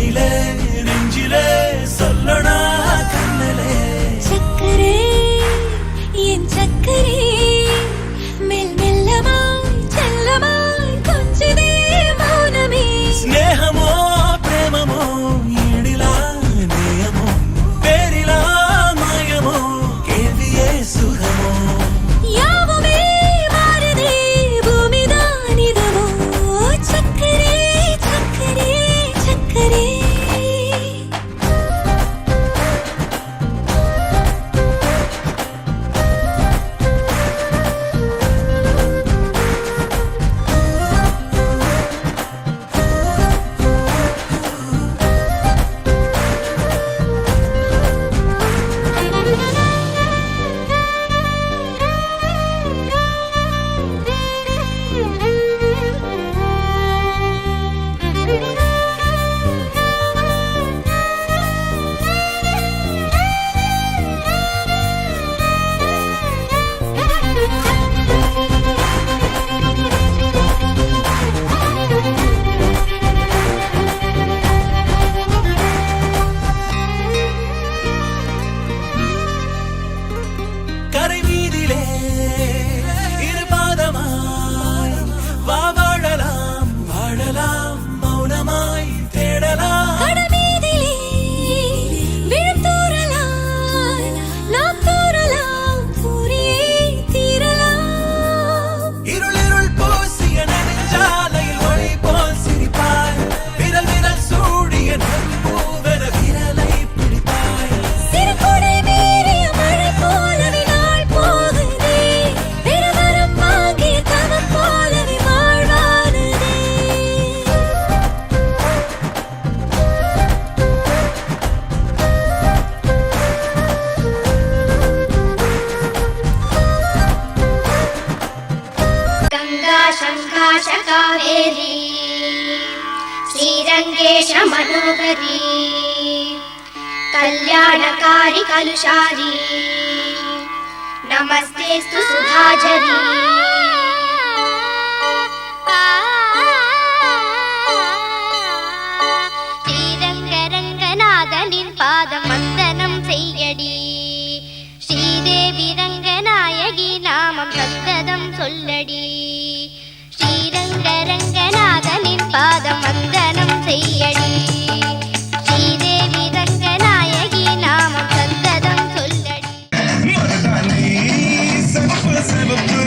கண்ணிலே நெஞ்சிலே சொல்லனா கண்ணலே சக்கரே என் சக்கரே மெல் மெல்லமாய் செல்லமாய் கொஞ்சதே மௌனமே ஸ்நேகமோ பிரேமமோ ஈடிலா நேயமோ பேரிலா மாயமோ கேள்வியே சுகமோ யாவுமே மாறுதே பூமிதான் இதுவோ சக்கரே சக்கரே சக்கரே கரை மீதிலே இரு பாதமாய் வா வாழலாம் வாழலாம் மௌனமாய் தேடலாம் கடமீதிலே விழும் தூறலாய் நாம் தூறலாம் தூரியே தீரலாம் இருளிருள் பூசிய நெடுஞ்சாலையில் ஒளி போல் சிரிப்பாய் விரல் விரல் சூடிய நம்பூவென விரலை பிடிப்பாய் சிறு கொடை மீறிய மழை போலவே நாள் போகுதே பெருவரம் வாங்கிய தவம் போலவே வாழ்வானதே गंगा शंकाश कावेरी श्रीरंगेश मनोहरी कल्याणकारी कलुषारी नमस्तेस्तु सुधाझरी ஸ்ரீரங்கரங்கநாதனின் பாதம் வந்தனம் செய்யடி ஸ்ரீதேவி ரங்கநாயகி நாமம் சந்ததம் சொல்லடி ஸ்ரீரங்கரங்கநாதனின் பாதம் வந்தனம் செய்யடி ஸ்ரீதேவி ரங்கநாயகி நாமம் சந்ததம் சொல்லடி மருதாணி சிவப்பு சிவப்பு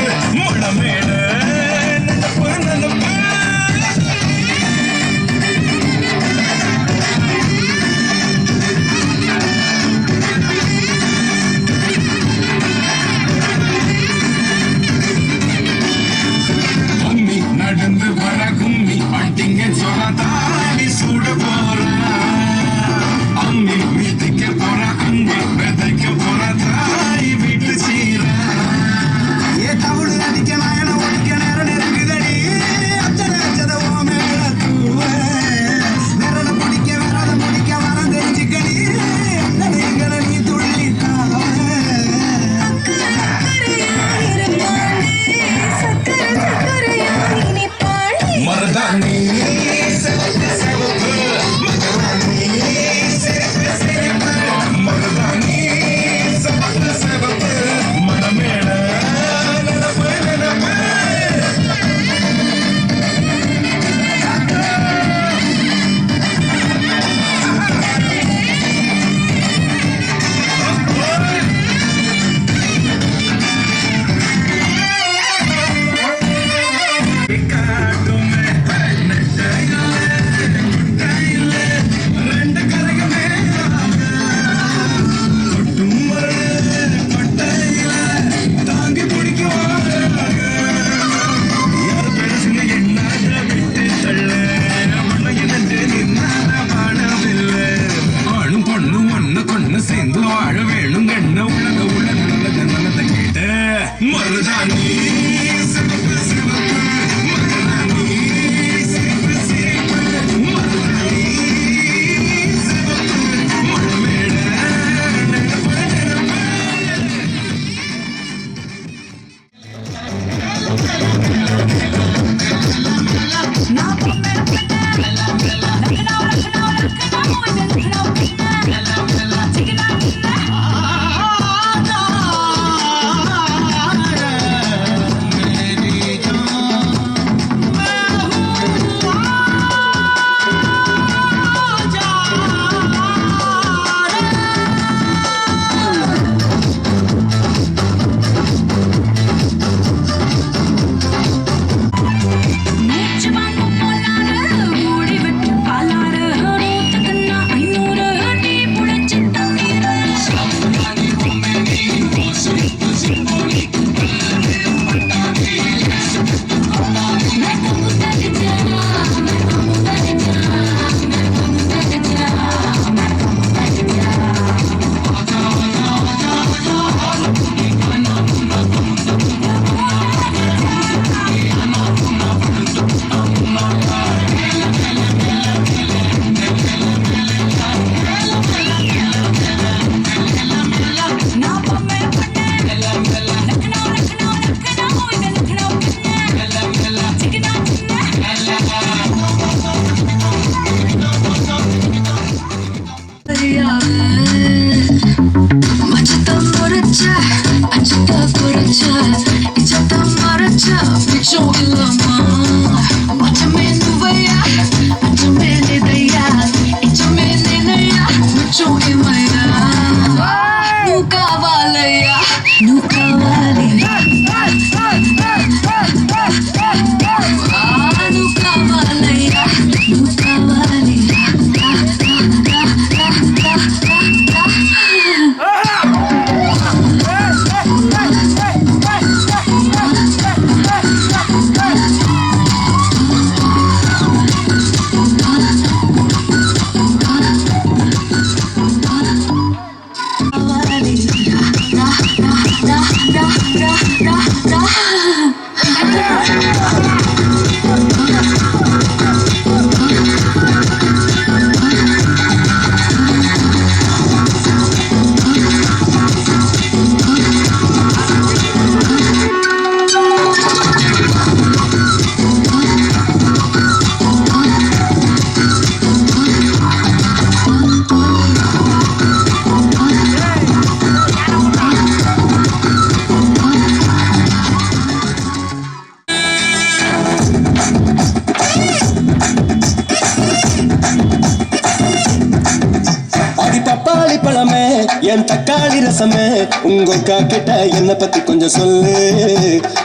என் தக்காளி ரசமே உங்க அக்கா கிட்ட என்ன பத்தி கொஞ்சம் சொல்லு.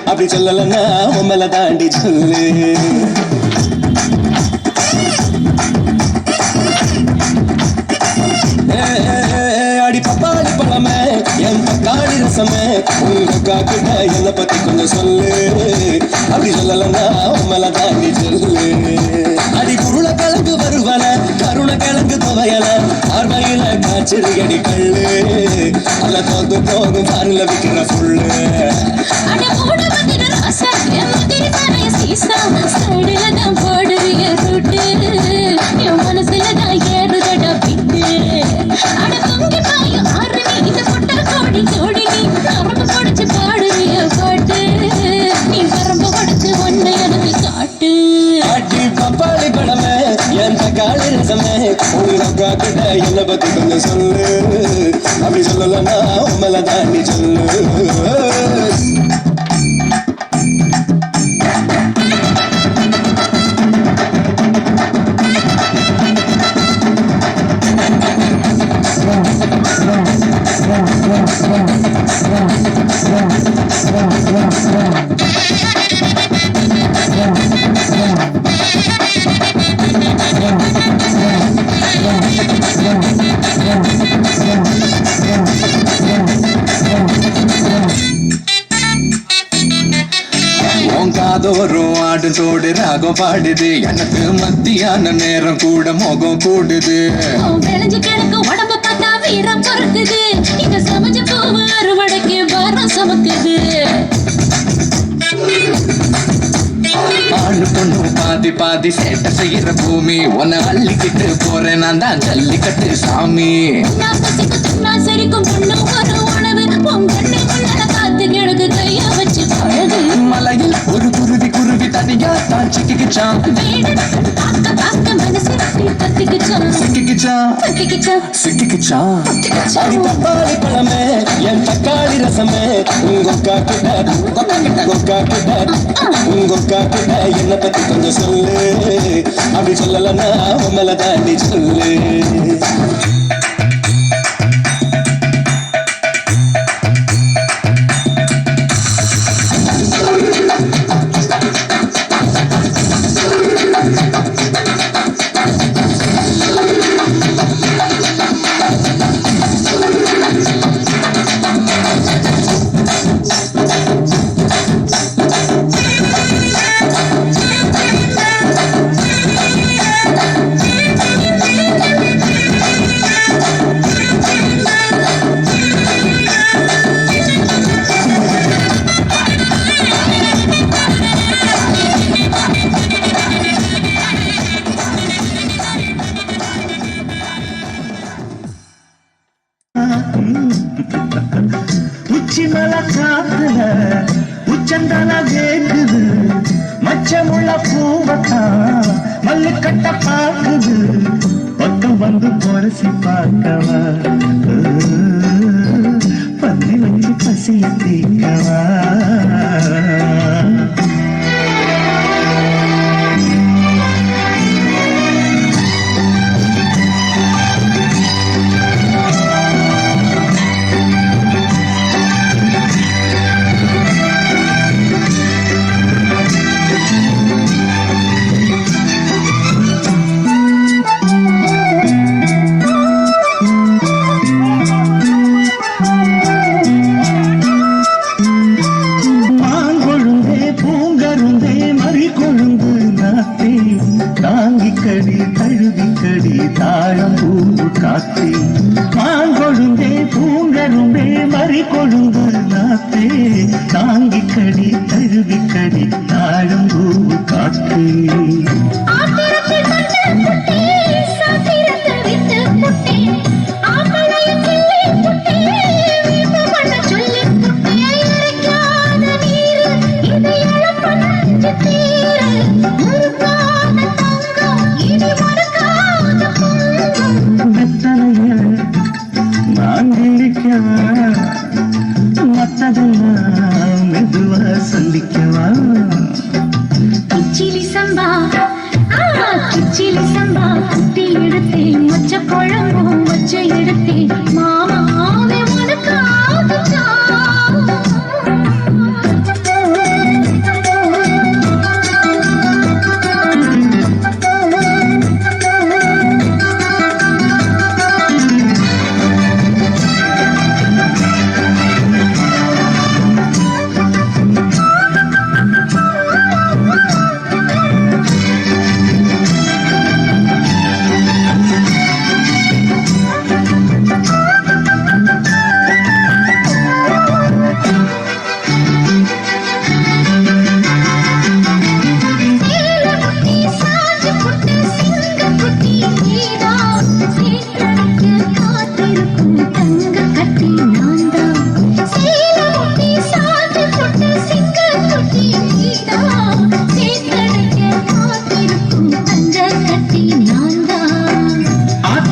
அப்படி சொல்லலன்னா உம்மல தாண்டி சொல்லு. அடி பப்பாளி பழமே என் தக்காளி ரசமே உங்க அக்கா கிட்ட என்ன பத்தி கொஞ்சம் சொல்லு. அப்படி சொல்லலன்னா உம்மல தாண்டி சொல்லு. அடி உருளைக்கிழங்கு வருவல கருணக்கிழங்கு துவையல பார்வையில காய்ச்சடி கல்லு அல்ல தோந்து போகும் பாருல விற்கிற புல்லு. பப்பாளி பழமே என் தக்காளி ரசமே உங்க அக்கா கிட்ட என்ன பத்தி கொஞ்சம் சொல்லு. அப்படி சொல்லலன்னா உம்மல தாண்டி சொல்லு. காதோறும் ஆடு தோடு ராகம் பாடுது எனக்கு மத்தியான நேரம் கூட மோகம் கூடுது. விளைஞ்சு கிடக்கு உடம்பு பார்த்தா வீரம் பொறுக்குது. இங்க சமைச்ச பூவு அறுவடைக்கு வாரம் சமக்குது. ஆளு பொண்ணு பாதி பாதி சேட்டை செய்யற பூமி உன்னை அள்ளிக்கிட்டு போறேன் நான் தான் ஜல்லிக்கட்டு சாமி. சரிக்கும் பொண்ணு ஒரு உணவு பொங்கண்ணு முன்னால காத்து கிழக்கு கைய வச்சு பழகு. மலையில் ஒரு குருவி தனியா தான் சிக்கிக்கிச்சான். மனசு சிக்கிக்கிச்சான். அடி பப்பாளி பழமே என் தக்காளி ரசமே உங்க அக்கா கிட்ட என்ன பத்தி கொஞ்சம் சொல்லு. அப்படி சொல்லலன்னா உம்மல தாண்டி சொல்லு. உச்சி மலை காத்துல உச்சந்தல கேக்குது. மச்சமுள்ள பூவத்தான் மல்லு கட்ட பாக்குது. பக்கம் வந்து பொரசி பார்க்கவா பந்தி வச்சு பசிய தீக்கவா. தாங்கிக்கடி தழுவிக்கடி தாழம் பூவு காத்தே மாங்கொழுந்தே பூங்கரும்பே மறி கொழுந்து நாத்தே தாங்கிக்கடி தழுவிக்கடி தாழம் பூவு காத்தே. மெதுவா சந்திக்கவா கிச்சிலி சம்பா குட்டி எடுத்தேன் மொச்ச குழம்பும் வச்ச எடுத்தேன் மாமா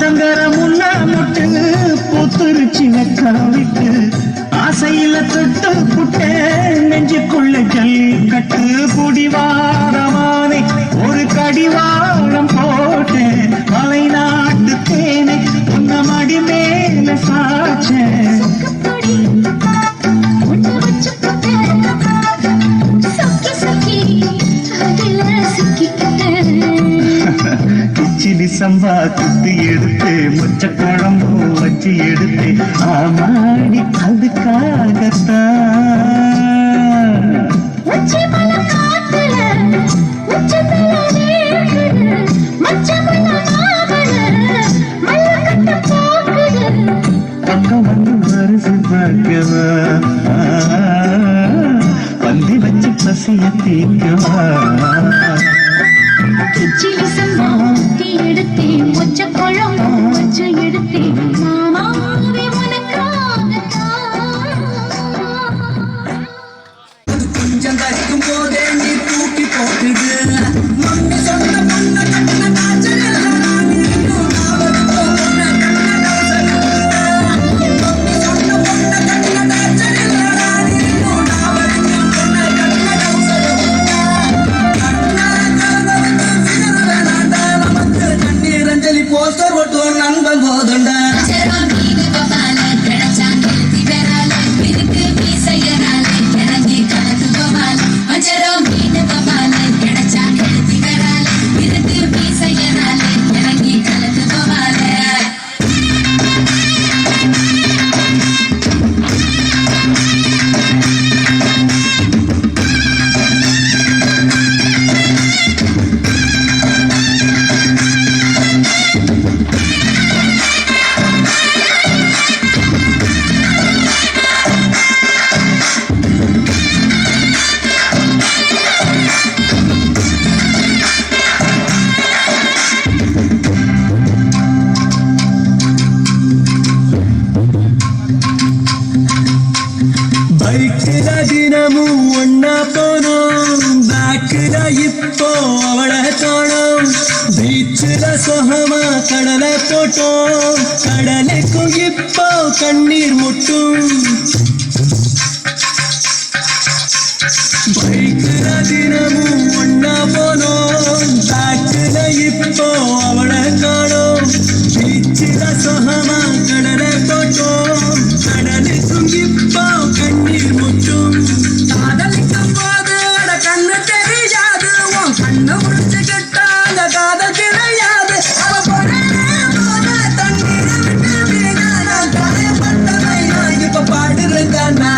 ஆத்தங்கர முன்னா முட்டு பூத்துருச்சி வெக்காவிட்டு ஆசையில தொட்டு புட்டே நெஞ்சுக்குள்ள ஜல்லிக்கட்டு புடிவாரமானே ஒரு கடிவாரம் போட்டேன் மலை நாட்டு தேனை உன்ன மடி மேல சாச்சேன் கிச்சிலி சம்பா குத்தி எடுத்து மொச்ச குழம்பு வச்சு எடுத்து ஆமாடி அதுக்காகத்தான் பக்கம் வந்து வருது பார்க்கவா பந்தி வச்சு பசிய தீக்கவா கிச்சிலி சம்பா குத்தி எடுத்தேன் மொச்ச குழம்பு வச்சு எடுத்தேன் மாமாவே உனக்காகத்தான் கொஞ்சம் கரிக்கும் போதே நீ தூக்கி போட்டுது மண்ணு சொன்ன பொண்ணு கட்டின காய்ச்சல் போஸ்டர் போட்டு நண்பன் போதுண்டா பைக்கில தினமும் ஒன்னா போனோம் பேக்கில இப்போ அவளை காணோம் பீச்சில சொகமா கடலை போட்டோம் கடலைக்கும் இப்போ கண்ணீர் முட்டும் பைக்கில தினமும் ஒன்னா போனோம் பேக்கில இப்போ அவளை காணோம் பீச்சில சொகமா கடலை போட்டோம் கடலைக்கும் இப்போ கண்ணீர் முட்டும் காதலிக்கும் போது அட கண்ணு தெரியாது உன் கண்ணு முடிச்சு கிட்டாங்க காதல் கிடையாது அவ போன தண்ணீரை விட்டு வீணா நான் காயப்பட்டவை நான் இப்ப பாடுறேன் தானா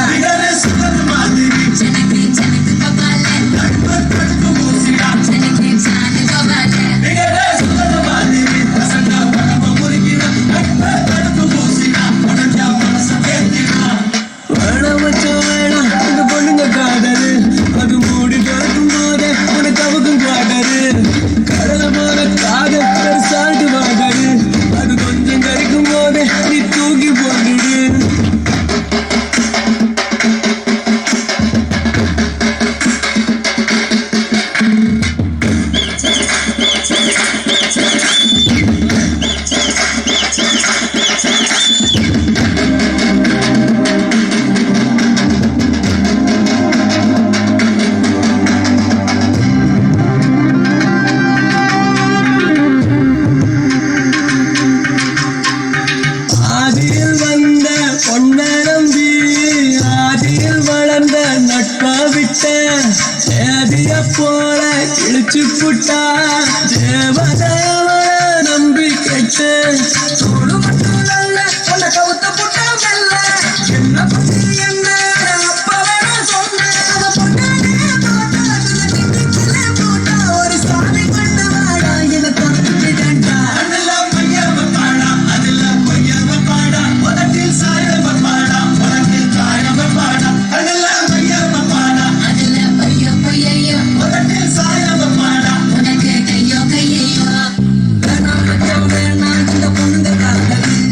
போல இழுச்சு புட்டா தேவதேவ நம்பி கேட்டு சோடு மட்டும் நல்ல உன்னை கவுத்த புட்டா மெல்ல என்ன பத்தி என்ன அப்ப வேணா சொன்னேன் அதை பொண்ணானே போட்டா ஒரு சாமி கொண்டு வாடா இதை தொட்டுட்டா அதெல்லாம் பையவ பாடா அதெல்லாம் பையவ பாடா உதட்டில் சாயவ பாடா உதட்டில் சாயவ பாடா அதெல்லாம் பையவ பாடா அதெல்லாம் பையோ பையோ உதட்டில் சாயவ பாடா உனக்கு கையோ கையோ வேணாம் இந்த பொண்ணுங்க காதல்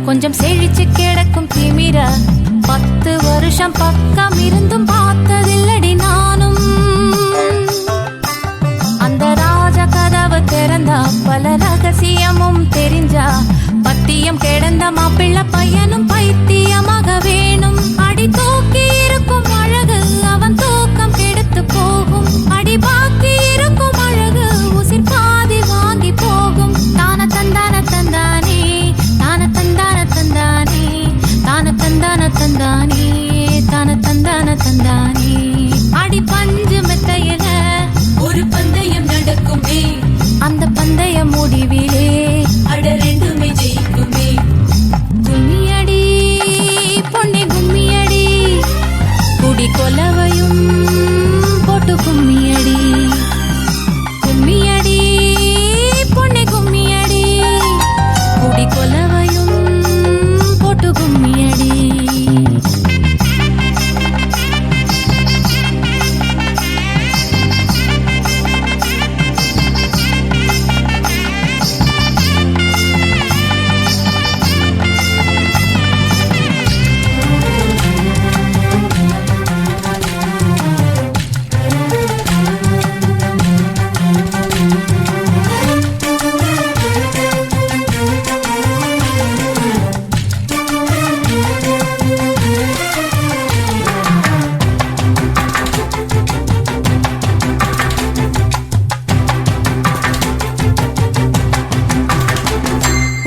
கொஞ்சம் செழிச்சு கிடக்கும் திமிர 10 வருஷம் பக்கம் இருந்தும் பார்த்ததில்லடி நானும். அந்த ராஜ கதவு திறந்தா பல ரகசியமும் தெரிஞ்சா பத்தியம் கிடந்த மாப்பிள்ள பையனும் பைத்தியமாக வேணும். அடி தூக்கி இருக்கும் அழகு அவன் தூக்கம் கெடுத்து போகும். அடி பாக்கி இருக்கும் அழகு உசிர் பாதி வாங்கி போகும். தான தந்தான தந்தானே தான தந்தான தந்தானே தான தந்தான தந்தானே தான தந்தான தந்தானே. அடி பஞ்சு மெத்தையில ஒரு பந்தயம் நடக்குமே. அந்த பந்தய முடிவிலே அட ரெண்டுமே ஜெயிக்குமே. கும்மியடி பொன்னே கும்மியடி குடி கொலவையும் போட்டு கும்மியடி. கும்மியடி பொன்னே கும்மியடி குடி கொலவையும் போட்டு கும்மியடி.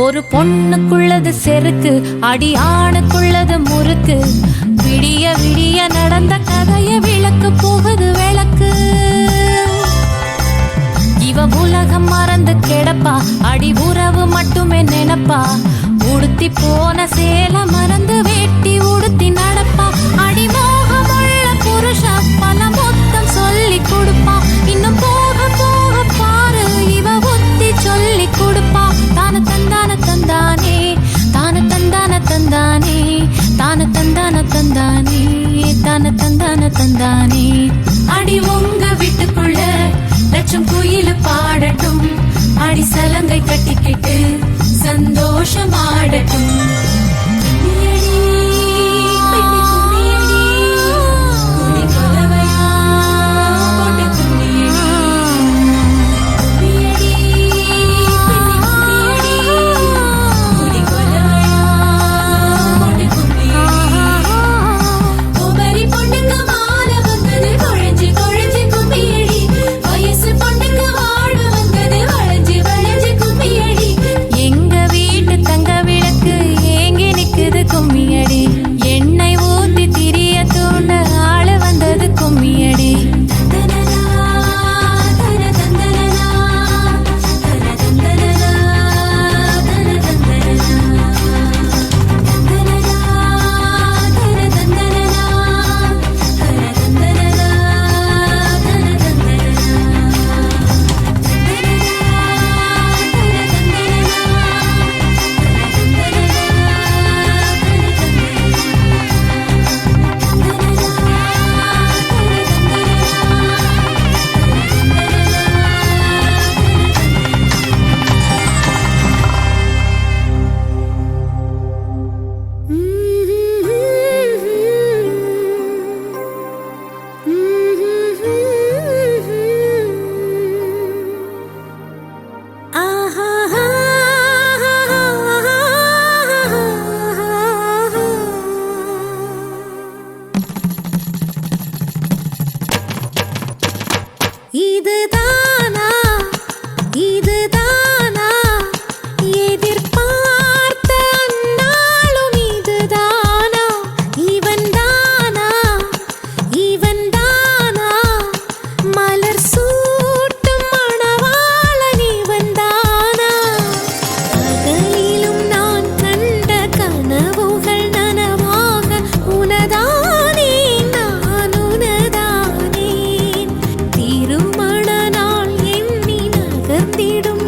ஒரு பொண்ணுக்குள்ளது செருக்கு அடி ஆணுக்குள்ளது முறுக்கு. விடிய விடிய நடந்த கதைய விளக்கு போகுது விளக்கு. இவ உலகம் மறந்து கிடப்பா அடி உறவு மட்டுமே நினைப்பா. உடுத்தி போன சேல மறந்து வேட்டி உடுத்தி நடப்பா. அடி மோகமுள்ள புருஷ பல மொத்தம் சொல்லி கொடுப்பா. இன்னும் போக போக பாரு இவ ஒத்தி சொல்லி கொடுப்பா. தான தந்தான தந்தானே தான தந்தான தந்தானே தான தந்தான தந்தானே தான தந்தான தந்தானே. அடி உங்க வீட்டுக்குள்ள லட்சம் குயில பாடட்டும். அடி சலங்கை கட்டிக்கிட்டு சந்தோஷமாடட்டும். திருமண நாள் எண்ணி நகர்ந்திடும்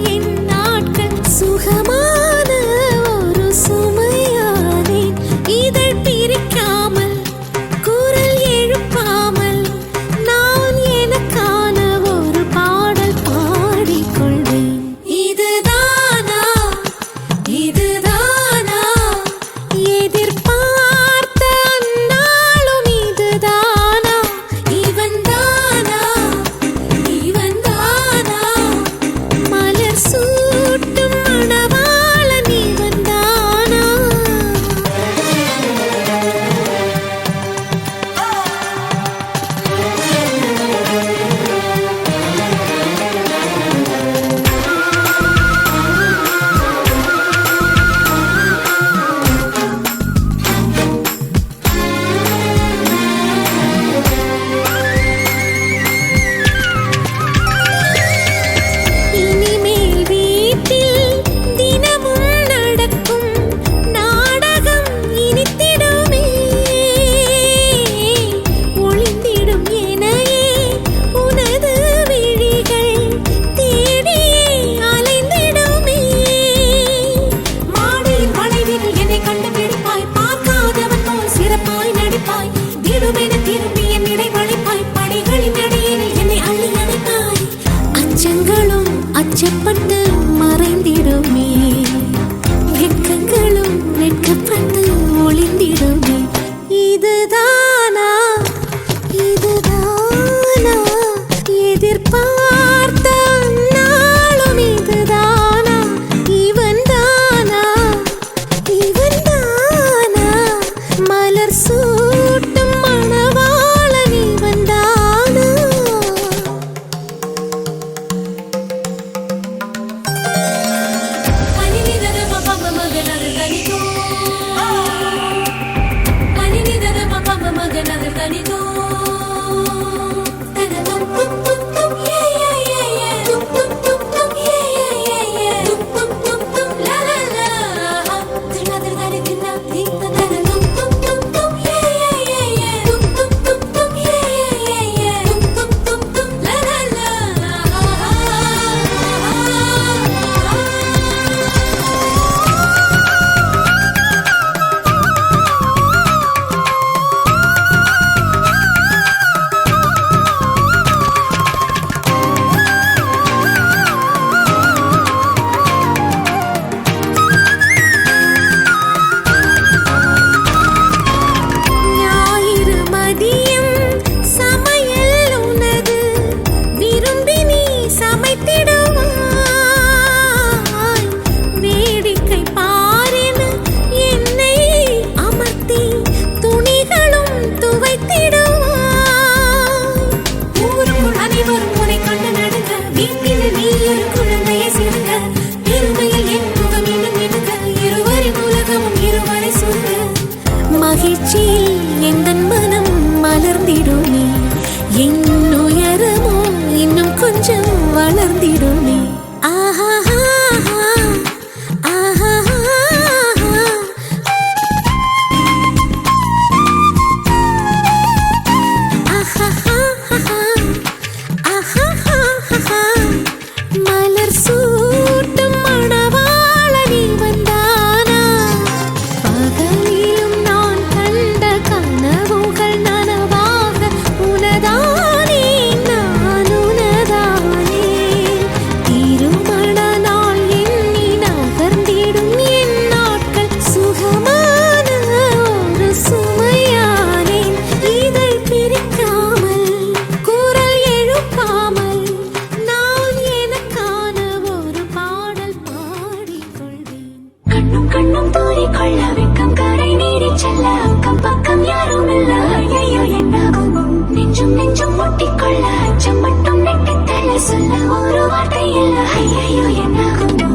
நெஞ்சும் நெஞ்சும் முட்டிக்கொள்ள அச்சம் மட்டும் நெட்டித்தள்ள சொல்ல ஒரு வார்த்தை இல்ல ஐயோ என்னாகுமோ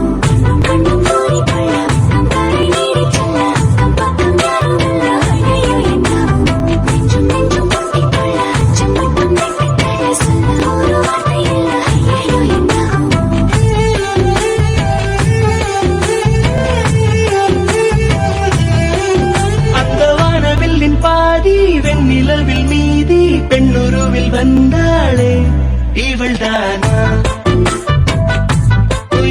கண்ணும் மூடிக்கொள்ள கரை நீடி செல்ல அக்கம் பக்கம் யாரும் இல்ல ஐயோ என்னாகுமோ நெஞ்சும் நெஞ்சும் முட்டிக்கொள்ள அச்சம் மட்டும் நெட்டித்தள்ள சொல்ல ஒரு வார்த்தை இல்ல ஐயோ என்னாகுமோ அந்த வானவில்லின் பாதி வெண்ணிலவில் மீதி பெண்ணுருவில் வந்தாளே இவள் தானா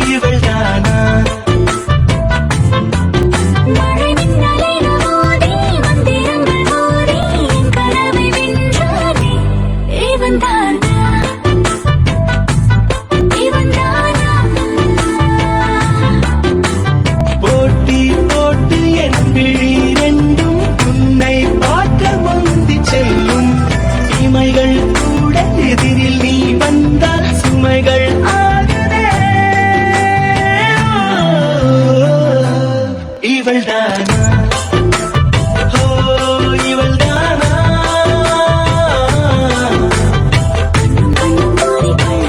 இவள் தானா மழை மின்னலின மோதி மந்திரங்கள் மோதி என் கனவை வென்றானே இவன் தானா இவன் தானா போட்டி போட்டு என் விழி ரெண்டும் உன்னை பார்க்க முந்தி செல்லும் இமைகள் கூட எதிரில் நீ வந்தால் சுமைகள் ஆகுதே இவள் தானா ஓ இவள் தானா கண்ணும் மூடிக்கொள்ள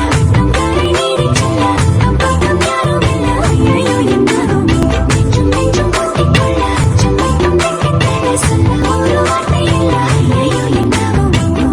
கரை நீடி செல்ல அக்கம் பக்கம் யாரும் இல்ல ஐயோ என்னாகுமோ நெஞ்சும் நெஞ்சும் முட்டிக்கொள்ள அச்சம் மட்டும் நெட்டித்தள்ள சொல்ல ஒரு வார்த்தை இல்ல ஐயோ என்னாகுமோ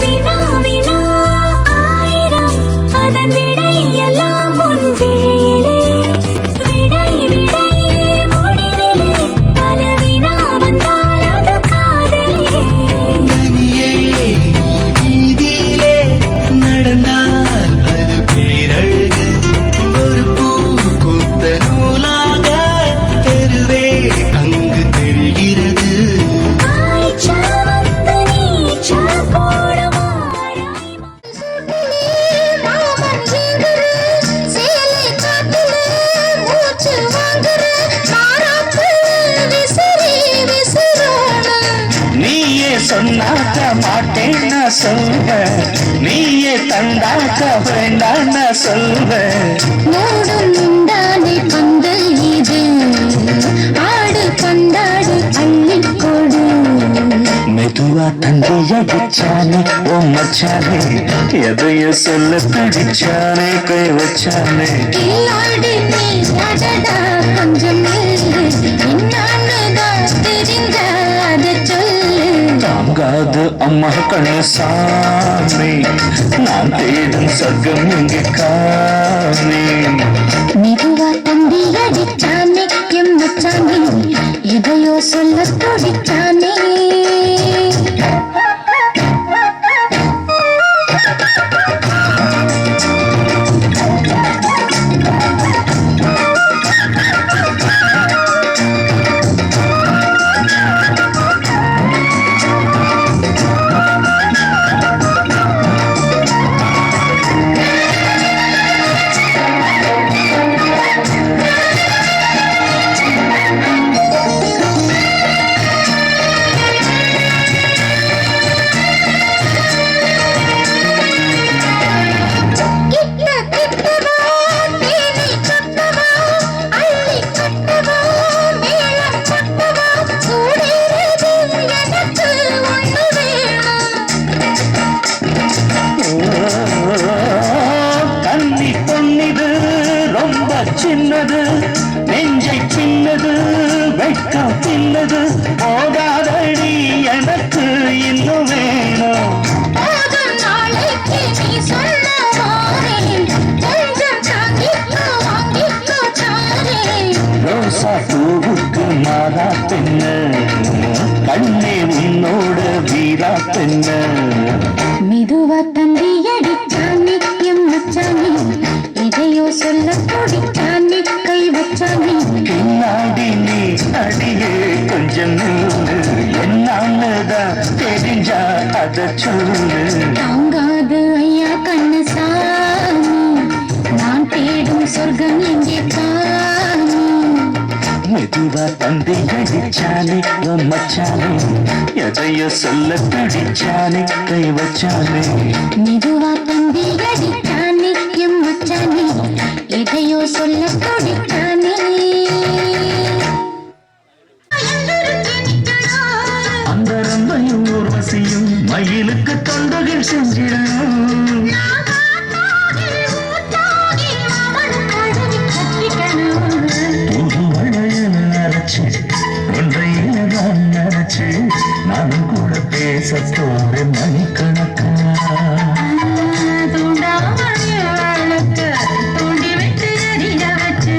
வினா வினா ஆயிரம் அதன் விடை எல்லாம் உன் விழியிலே விடை விடை முடிவிலே பல வினா வந்தால் அது காதலே தனியே வீதியிலே நடந்தால் அது பேரழகு ஒரு பூ கொத்த நூலாக தெருவே அங்கு தெரிகிறது ஆய்ச்சா வந்து நீச்சா போடுமா மாமன் ஜீங்கரு சேலை காட்டுல மூச்சு வாங்குற மாறாப்பு விசிறி விசிறோணும் நீயே சொன்னாக்க மாட்டேன் நான் சொல்வேன் நீயே தந்தாக்க வேண்டாம் நான் சொல்வேன் மூடும் உண்டானே பந்தல் இது ஆடு பந்தாடு அள்ளிக்கொடு மெதுவா தந்தைய வச்சானே ஓ மச்சானே எதைய சொல்ல பிடிச்சானே கை வச்சானே கில்லாடி நீ அடடா கொஞ்சம் நில்லு என்னான்னுதான் தெரிஞ்ச அதை சொல்லு தாங்காது அம்மா கணசாமி நான் தேடும் சர்க்கம் இங்கு காணே மெதுவா தம்பி அடிச்சானே எம் மச்சானே எதையோ சொல்ல துடிச்சானே கிட்ட கிட்டவா தேனை கட்டவா அள்ளி கட்டவா மேளம் கட்டவா கூடேறது எனக்கு ஒண்ணு வேணும் கன்னி பொன்னிது ரொம்ப சின்னது நெஞ்சை சின்னது வெட்கம் சின்னது போகாதடி எனக்கு இன்னும் வேணும் போதும் நாளைக்கு நீ சொல்ல வாரேன் கொஞ்சம் தாங்கிக்கோ வாங்கிக்கோ தாரேன் ரோசா பூவுக்கு மாதா பெண்ண கண்ணே உன்னோட வீரா பெண்ண மெதுவா தம்பி அடிச்சானே எம் மச்சானே எதையோ சொல்ல துடிச்சானே கை வச்சானே பின்னாடி நீ அடியே கொஞ்சம் நில்லு என்னான்னுதான் தெரிஞ்சா அத சொல்லு தாங்காது ஐயா கண்ணசாமி சொர்க்கம் எங்கே காணும் மெதுவா தந்தை அடிச்சானே உன் மச்சானே எதையோ சொல்ல தடிச்சானே கை வச்சானே மெதுவா தந்தி அடித்தானே எம் மச்சானே எதையோ சொல்ல துடித்தானே அந்த ரம்பையும் ஊர்வசியும் மயிலுக்கு தொண்டுகள் செஞ்சிடணும் ஒரு வளையல அரைச்சு ஒன்றையில தான் நினைச்சு நானும் கூட பேச போறேன் மணிக்கணக்கா தூண்டி விட்டு எரிய வச்சு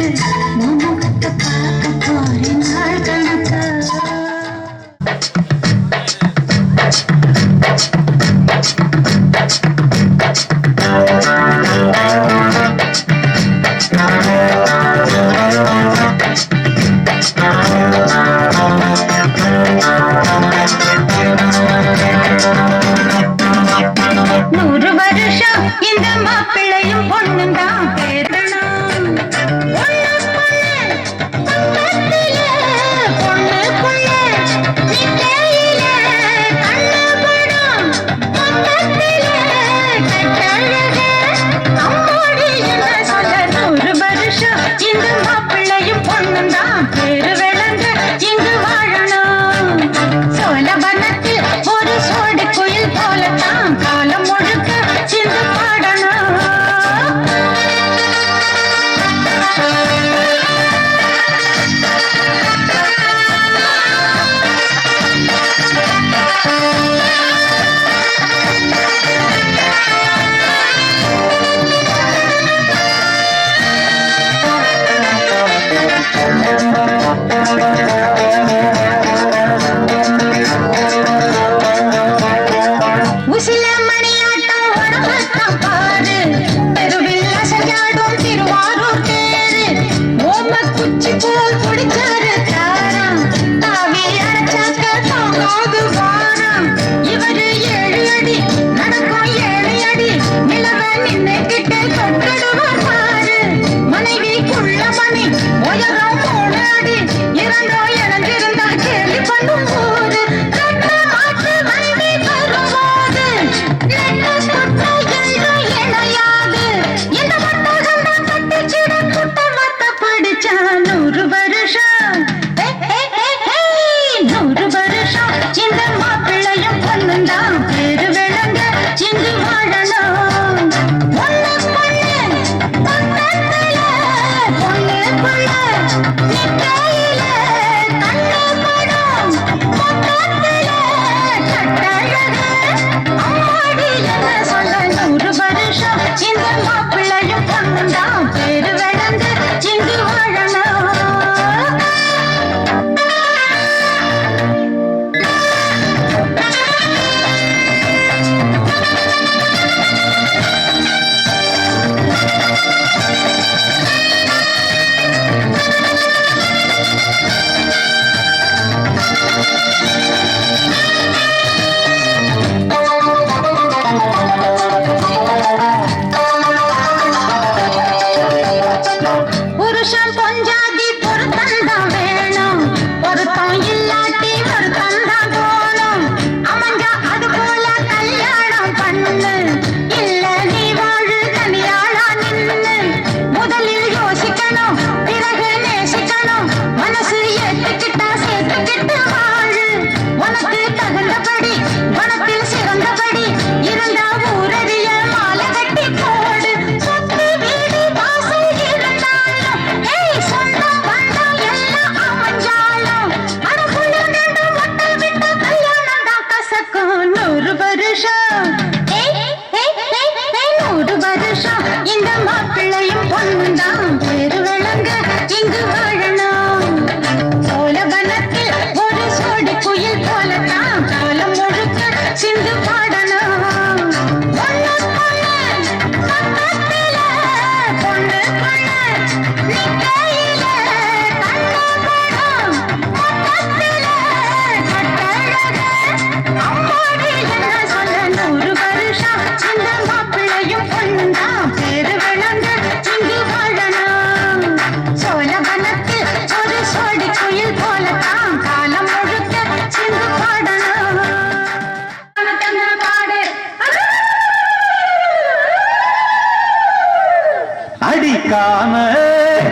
அடிக்காம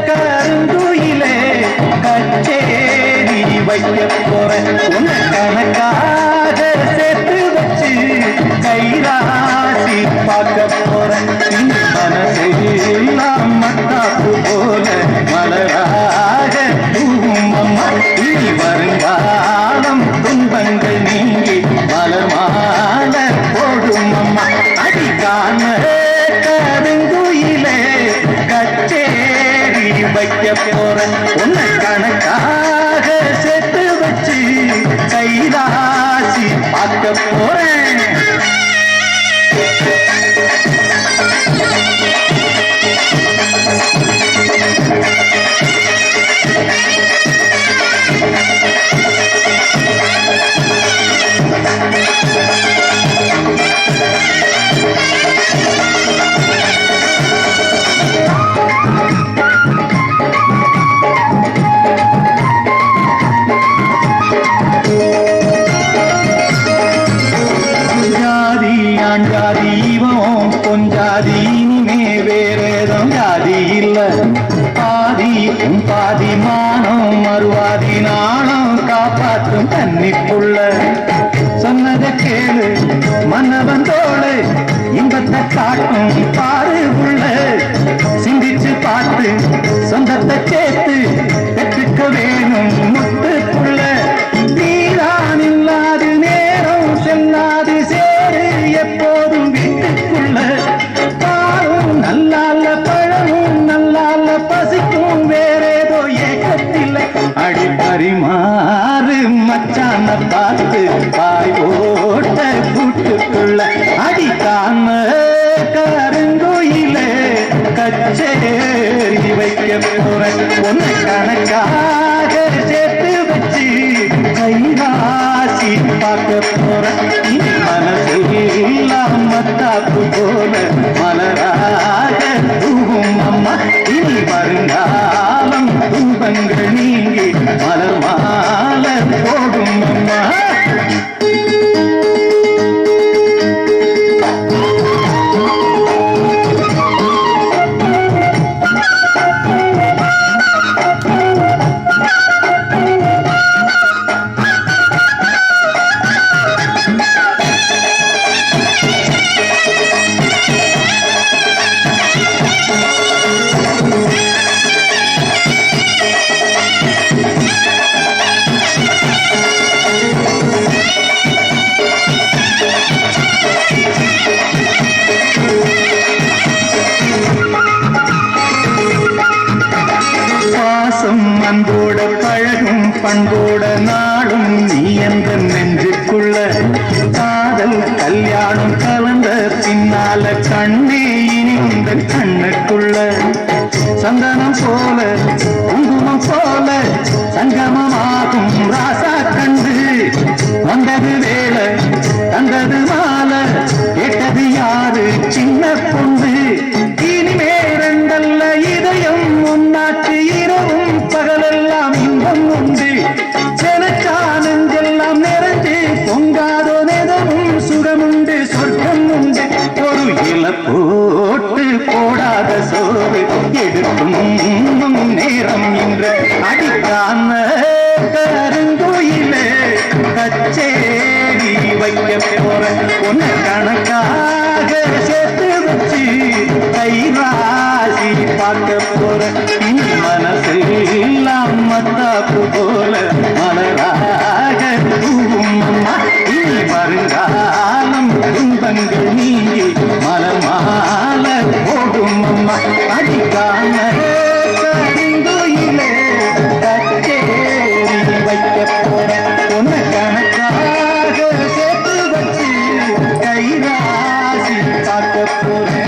கருங்குயிலே கச்சேரி வைக்க போற உன்னை கணக்காக சேர்த்து வச்சு கைராசி பார்க்க போற மனசெல்லாம் மத்தாப்பு போல மலராக பூமம்மா இனி வருங்காலம் துன்பங்கள் நீங்கி மலர் மால போடும் அம்மா அடிக்காம கருங்குயிலே கச்சேரி வைக்க போற உன்னை கணக்காக சேர்த்து வச்சு கைராசி பார்க்க போறேன். பொஞ்சாதி இனிமே வேறேதும் ஜாதி இல்ல பாதி பாதி மானம் மறுவாதி நாணம் காப்பாற்றும் கன்னிப்புள்ள சொன்னதை கேளு மன்னவன் தோளு இன்பத்தை காட்டும் பாரு உள்ள சிந்திச்சு பார்த்து சொந்தத்தை சேர்த்து பெற்றுக்க வேணும் முத்து புள்ள நீதான் இல்லாது நேரம் செல்லாது சேரு எப்போதும் வீட்டுக்குள்ள பாலும் நல்லால பழமும் நல்லால பசிக்கும் வேறேதோ ஏக்கத்தில் அடிப்பறிமாறு மச்சான பார்த்து பாய் ஓட்ட கூட்டுக்குள்ள அடிக்காம கருங்குயிலே கச்சேரி வைக்க போற ஒன்னை கணக்காக சேர்த்து வச்சு கைராசி பார்க்க போற இனி மனசெல்லாம் மத்தாப்பு போல மலராக தூவும் அம்மா இனி வருங்காலம் துன்பங்கள் நீங்கி மலர் மால போடும் அம்மா. அன்போட பழகும் பண்போட நாளும் நீ என்ற நெஞ்சுக்குள்ள காதல் கல்யாணம் கலந்த பின்னால கண்ணே இனி உங்கள் கண்ணுக்குள்ள சந்தனம் போல குங்குமம் போல சங்கமமாகும் ராசா கண்டு வந்தது வேலை தந்தது மாலை கேட்டது யாரு சின்ன பொண்ணு இனிமே ரெண்டல்ல இதயம் உன்னாட்டு இரவும் பகலெல்லாம் இன்பம் உண்டு செனச்சா நெஞ்செல்லாம் நிறைஞ்சு பொங்காதோ நெதமும் சுகமுண்டு சொர்க்கம் உண்டு ஒரு இல போட்டு போடாத சோறு எடுக்கும் நேரம் இன்று அடிக்காம கருங்குயிலே கச்சேரி வைக்க போற ஒன்ன கணக்காக சேர்த்து வச்சு கைராசி பார்க்க போற இனி மனசெல்லாம் மத்தாப்பு போல மலராக தூவும் அம்மா இனி வருங்காலம் துன்பங்கள் நீங்கி மலர் மால போடும் அம்மா அடிக்காம கருங்குயிலே கச்சேரி வைக்க போற ஒன்ன கணக்காக சேர்த்து வச்சு கைராசி பார்க்க போறேன்.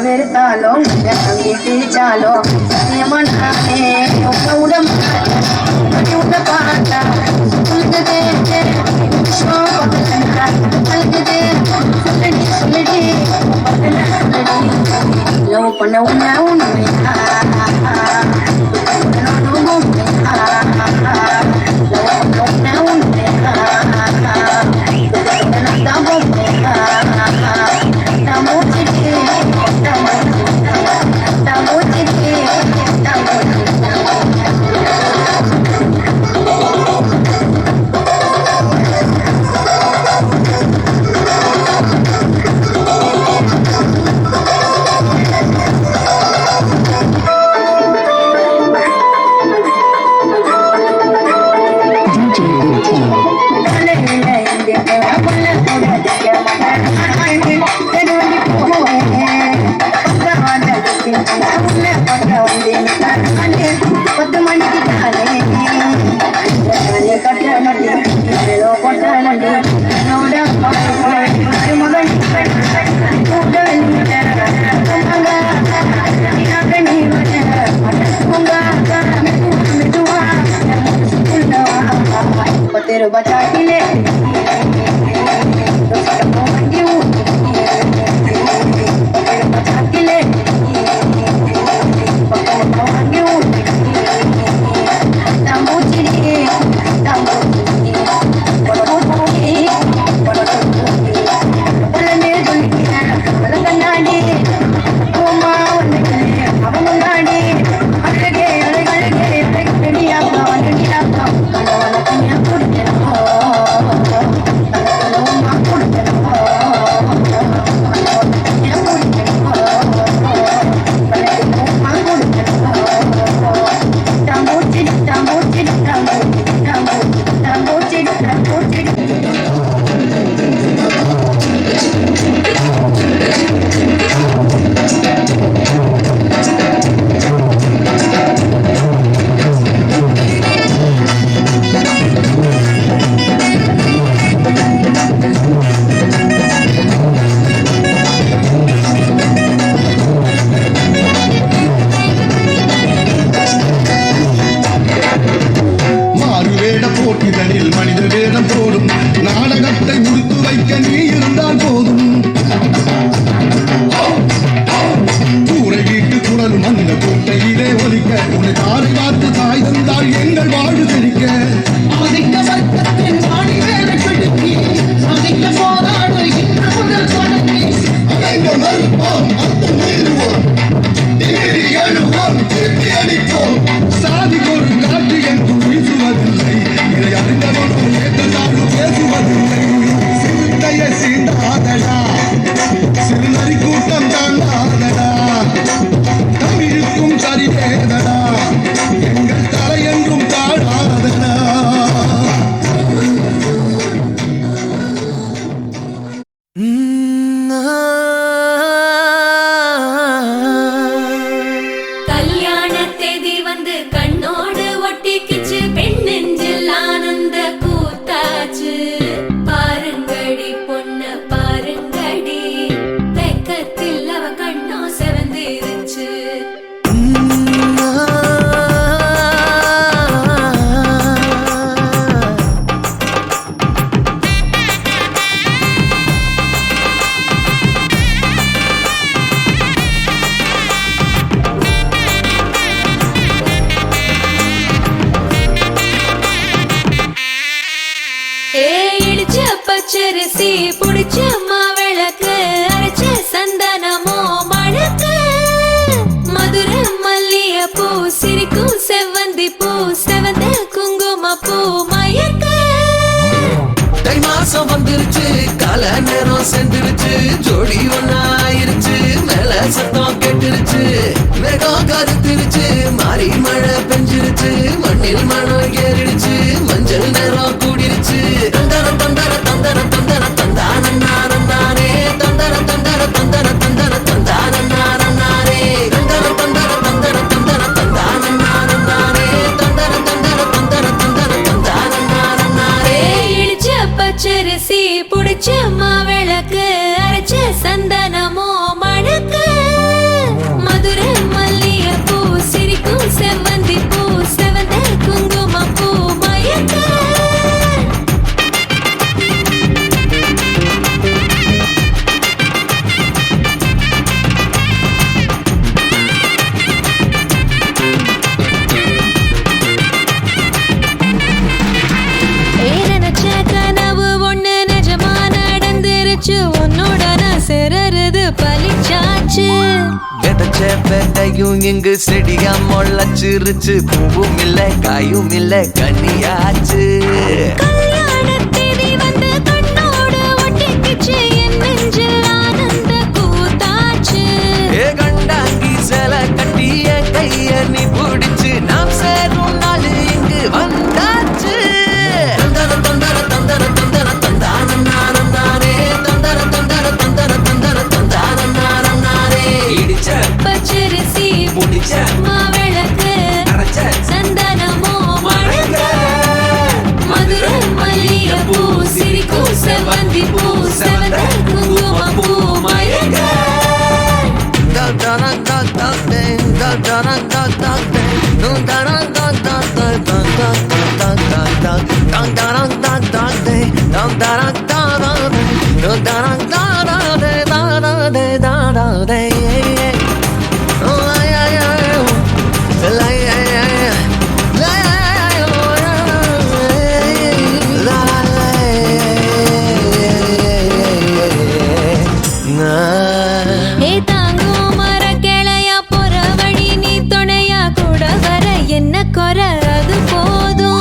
Vertalo చాలో ఏమన్నానే பண்ண तेरे बचा के ले பச்சரிசி புடிச்ச மாவிளக்கு அரைச்ச சந்தனமோ மழக்கு மதுர மல்லிய பூ சிரிக்கும் செவ்வந்தி பூ செவந்த குங்கும பூ மயக்க தை மாசம் வந்துருச்சு கால நேரம் சென்றுருச்சு ஜோடி ஒன்னாயிருச்சு மேல சத்தம் கேட்டுருச்சு மேகம் கருத்துருச்சு மாறி மழை பெஞ்சிருச்சு மண்ணில் மனம் ஏறிடுச்சு மஞ்சள் நேரம் கூடிருச்சு தந்தர தந்தர தந்தர தந்தர தந்தான நாரே தந்தர தந்தர தந்தர தந்தர தந்தான நாரே தந்தர தந்தர தந்தர தந்தர தந்தான நாரே தந்தர தந்தர தந்தர தந்தர தந்தான நாரே இடிச்ச பச்சரிசி புடிச்ச மாவிளக்கு அரைச்ச சந்தனமோ மழக்கு பிள்ளையும் இங்கு செடியா முளைச்சிருச்சு. பூவும் இல்ல காயும் இல்ல கனியாச்சு. கல்யாணத்தேதி வந்து கண்ணோடு ஒட்டிக்கிச்சு, என் நெஞ்சில் ஆனந்த கூத்தாச்சு. ஏ கண்டாங்கி சில கட்டி என் கைய நீ பிடிச்சு, நாம் சேரும் நாள் இங்கு வந்தாச்சு. தந்தர தந்தர தந்தர தந்தர தந்தானம் நானம் நானே. தந்தர தந்தர தந்தர தந்தர தந்தானம் நானம் நானே. இடிச்ச பச்சரிசி முடிச்ச மாவிளக்கு அரைச்ச சந்தனமோ மழங்க. மதுரை மல்லிகைப்பூ சிரிக்கும் செவ்வந்தி பூ செவந்த குங்குமப்பூ மயங்க. ஏ தாங்கும் மர கிளையா போற வழி நீ துணையா கூட வர என்ன குறை அது போதும்.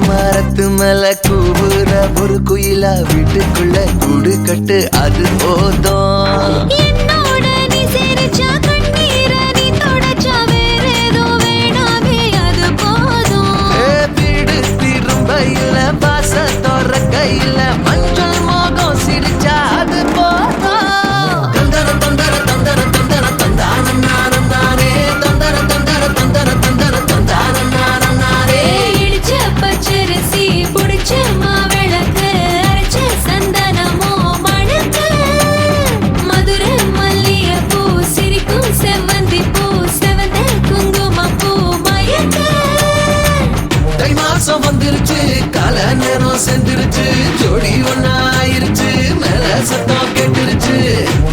மரத்து மேல கூவுற ஒரு குயிலா வீட்டுக்குள்ள கூடு கட்டு அது போதும். என்னோட நீ சிரிச்சா கண்ணீர நீ தொடச்சா வேற ஏதோ வேணாமே அது போதும். வீடு திரும்பையில பாச தோற கையில மஞ்சள் மோகம் சிரிச்சா அது போதும். தந்தர தந்தர தந்தர தந்தர தந்தானம் நானம் நானே. தந்தர தந்தர தந்தர தந்தர தந்தானம் நானம் நானே. இடிச்ச பச்சரிசி புடிச்ச மாவிளக்கு அரைச்ச சந்தனமோ மணக்கு. மதுரை மல்லிகைப்பூ சிரிக்கும் செவ்வந்தி பூ செவந்த குங்குமப்பூ மயக்க. தை மாசம் வந்துருச்சு, கால நேரம் சென்றுருச்சு, ஜோடி ஒன்னாயிருச்சு, மேல சத்தம் கேட்டுருச்சு,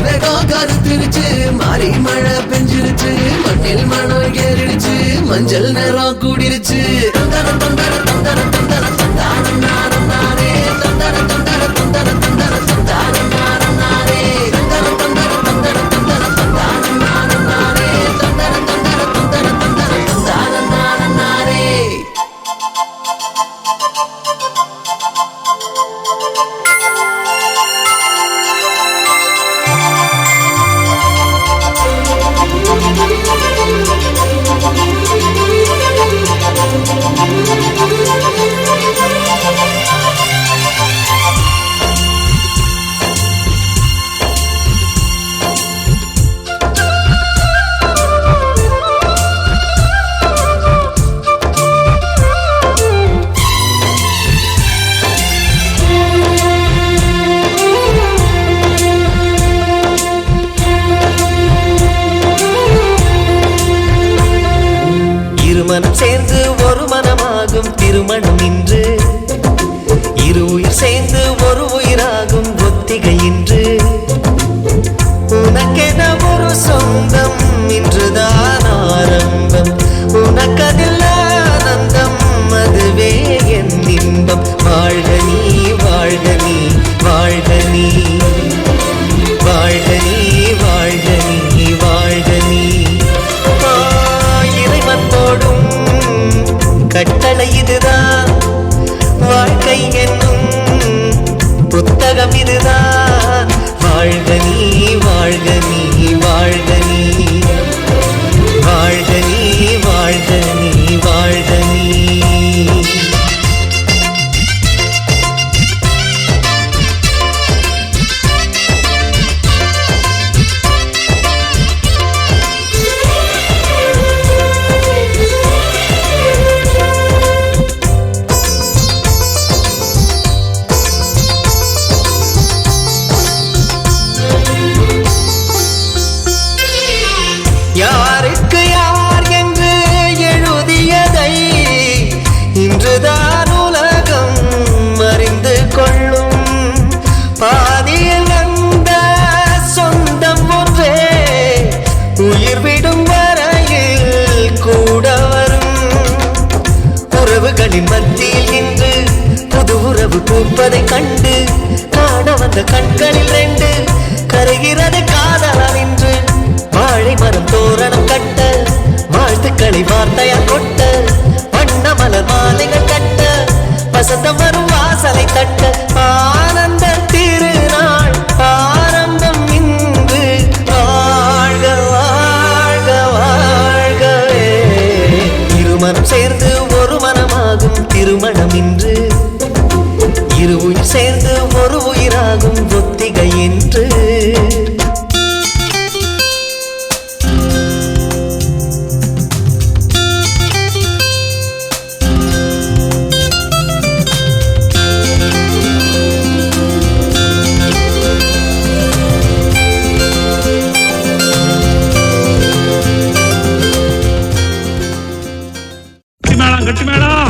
மேகம் கருத்துருச்சு, மாறி மழை பெஞ்சிருச்சு, மண்ணில் மணம் ஏறிடுச்சு, மஞ்சள் நேரம் கூடிருச்சு. தந்தர தந்தர தந்தர தந்தர தந்தானம் நானம் நானே. தந்தர தந்தர தந்தர தந்தர தந்தானம் நானம் நானே. தந்தர தந்தர தந்தர தந்தர தந்தானம் நானம் நானே. தந்தர தந்தர தந்தர தந்தர தந்தானம் நானம் நானே. இருமனம் சேர்ந்து ஒரு மனமாகும் திருமணம் இன்று. இரு உயிர் சேர்ந்து ஒரு உயிராகும் ஒத்திகை இன்று. உனக்கென ஒரு சொந்தம் இன்றுதான் ஆரம்பம். உனக்கதில் ஆனந்தம் அதுவே என் இன்பம். வாழ்க நீ வாழ்க நீ வாழ்க நீ வாழ்க நீ வாழ்க நீ வாழ்க நீ. இறைவன் போடும் கட்டளை இதுதான், வாழ்க்கை என்னும் புத்தகம் இதுதான். வாழ்க நீ வாழ்க நீ வாழ்க நீ வாழ்க நீ வாழ்க நீ வாழ்க நீ. யாருக்கு யார் என்று எழுதியதை இன்றுதான் உலகம் அறிந்து கொள்ளும். பாதியில் வந்த சொந்தம் ஒன்றே உயிர் விடும் வரையில் கூட வரும். உறவுகளின் மத்தியில் இன்று புது உறவு பூப்பதை கண்டு காண வந்த கண்களில் ரெண்டு கரைகிறது காதலால் இன்று. வாழை மரம் தோற பூக்களை வார்த்தையால் கொட்ட வண்ண மலர் மாலைகள் கட்ட வசந்தம் வரும் வாசலை தட்ட ஆனந்த திருநாள் ஆரம்பம் இன்று வாழ்க வாழ்க வாழ்கவே இருமனம் சேர்ந்து ஒரு மனமாகும் திருமணம் இன்று இரு உயிர் சேர்ந்து ஒரு உயிராகும் ஒத்திகை என்று கட்டி மேடம்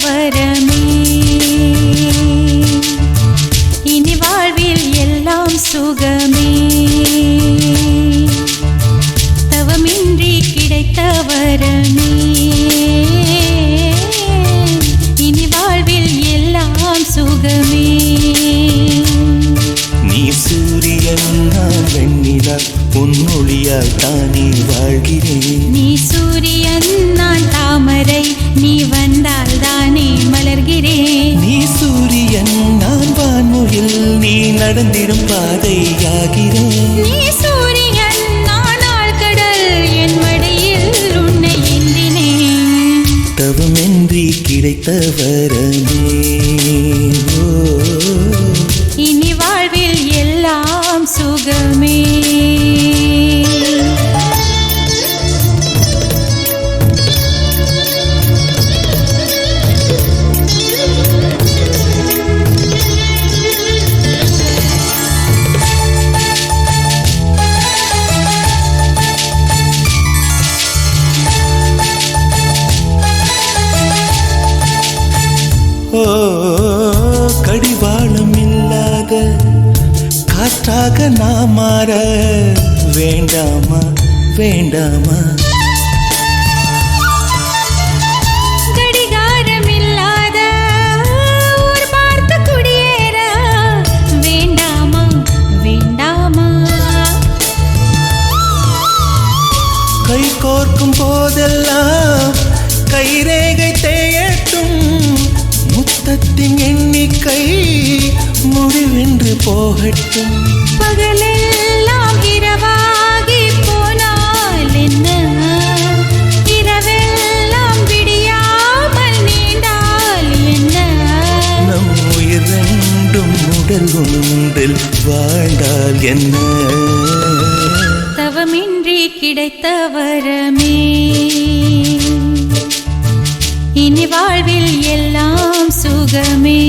வரமே இனி வாழ்வில் எல்லாம் சுகமே தவமின்றி கிடைத்த வரமே இனி வாழ்வில் எல்லாம் சுகமே நீ சூரியன் நான் வெண்ணிலா பொன்னொழியால் தானே வாழ்கிறேன் நீ சூரியன் நான் தாமரை நீ வந்தால் தானே மலர்கிறேன் நீ சூரியன் நான் வான்மொழில் நீ நடந்திடும் பாதையாகிறேன் நீ சூரியன் நான் ஆழ்கடல் என் மடியில் உன்னை ஏந்தினேன் தவமின்றி கிடைத்த வரமே இனி வாழ்வில் எல்லாம் சுகமே கடிவாளம் இல்லாத காற்றாக நான் மாற வேண்டாமா வேண்டாமா கடிகாரம் இல்லாத ஊர் பார்த்து குடியேற வேண்டாமா வேண்டாமா கை கோர்க்கும் போதெல்லாம் கைரேகை தேயட்டும் முத்தத்தின் எண்ணிக்கை முடிவென்று போகட்டும் பகலெல்லாம் இரவாகி போ வாழ்ந்தால் என்ன? தவமின்றி கிடைத்த வரமே இனி வாழ்வில் எல்லாம் சுகமே.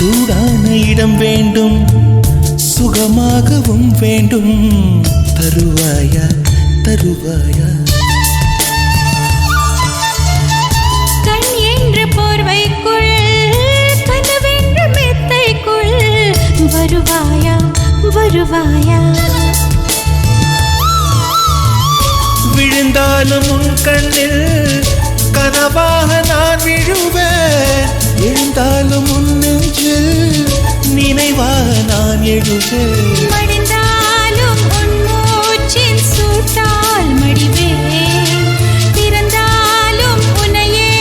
சூடான இடம் வேண்டும், சுகமாகவும் வேண்டும். தருவாயா தருவாயா? கண் என்ற போர்வைக்குள் கனவென்ற மெத்தைக்குள் வருவாயா வருவாயா? விழுந்தாலும் உன் கண்ணில் கனவாக நான் விழுவேன். எழுந்தாலும் உன் நெஞ்சில் நினைவாக நான் எழுவேன். மடிந்தாலும் உன் மூச்சின் சூட்டால் மடிவேன். பிறந்தாலும் உன்னையே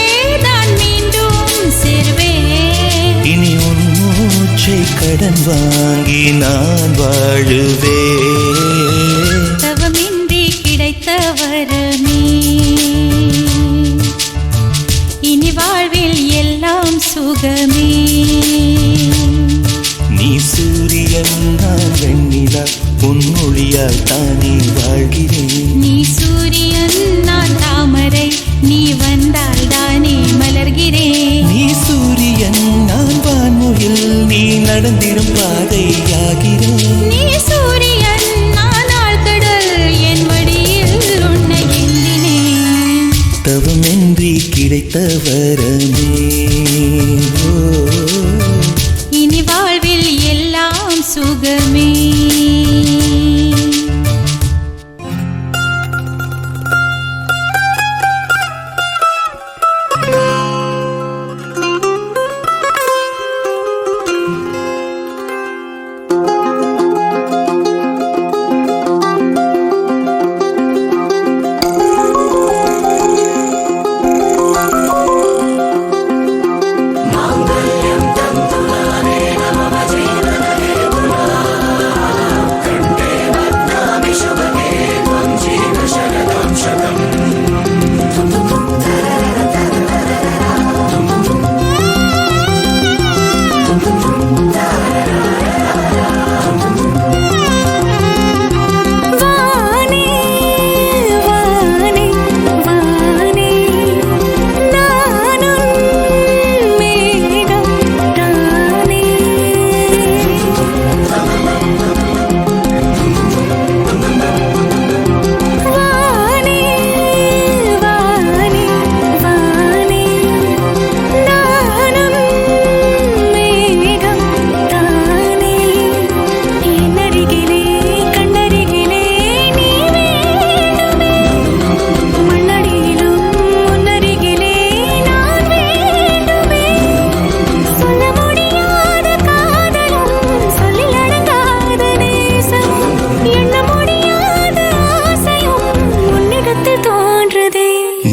தான் மீண்டும் சேர்வேன். இனி உன் மூச்சை கடன் வாங்கி நான் வாழுவேன். தவமின்றி கிடைத்த வரமே இனி வாழ்வில் எல்லாம் சுகமே. நீ சூரியன் நான் வெண்ணிலா, உன் மொழியால் தானே வாழ்கிறேன். நீ சூரியன் நான் தாமரை, நீ வந்தால் தானே மலர்கிறேன். நீ சூரியன் நான் வான்முகில், நீ நடந்திடும் பாதையாகிறேன். நீ சூரியன் நான் ஆழ்கடல், என் மடியில் உன்னை ஏந்தினேன். தவமின்றி கிடைத்த வரமே ஓ. இனி வாழ்வில் எல்லாம் சுகமே.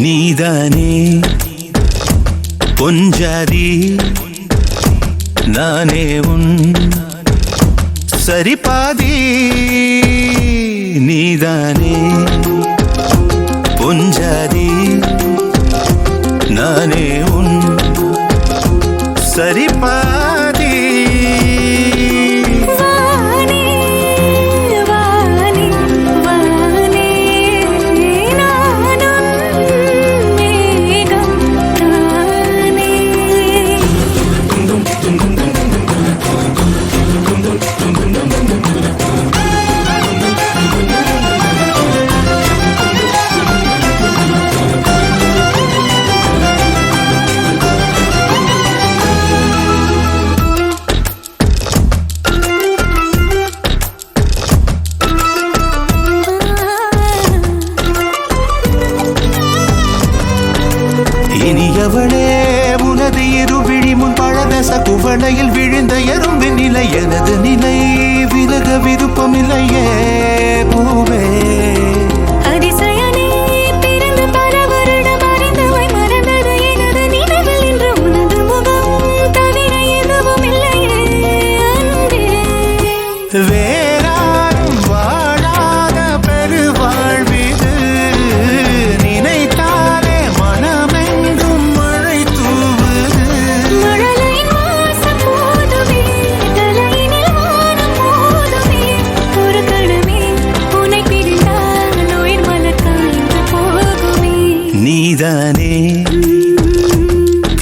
நீதானே பொஞ்சாதி, நானே உன் சரிபாதி. நீதானே பொஞ்சாதி, நானே உன் சரிபாதி. இனியவளே உனது இருவிழி முன் பழதச குவளையில் விழுந்த எறும்பின் நிலை எனது நிலை விலக விருப்பமில்லையே பூவே. அதிசயனே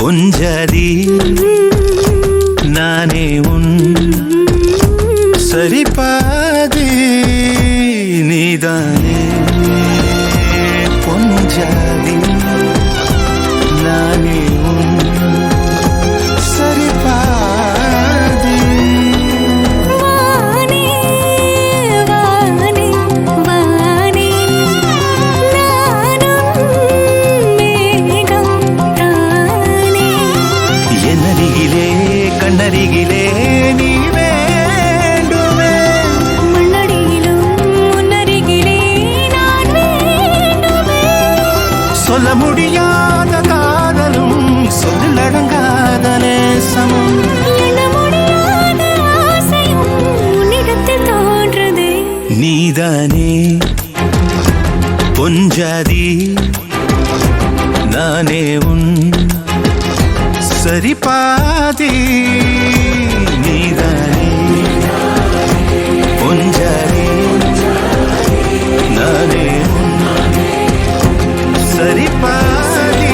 பொஞ்சாதி நானே உன் சரிபாதி நீதானே பொஞ்சாதி நானே உன் சரிபாதி வானே வானே வானே நானும் மேகம் தானே என்னருகிலே கண்ணருகிலே நீ வேண்டுமே முன்னடியிலும் முன்னருகிலே நான் வேண்டுமே சொல்ல முடியாத காதலும் சொல்லடங்காத நேசமும் எண்ண முடியாத ஆசையும் உன்னிடத்தில் தோன்றுதே நீதானே பொஞ்சாதி நானே உன் சரிபாதி நீதானே பொஞ்சாதி நானே உன் சரிபாதி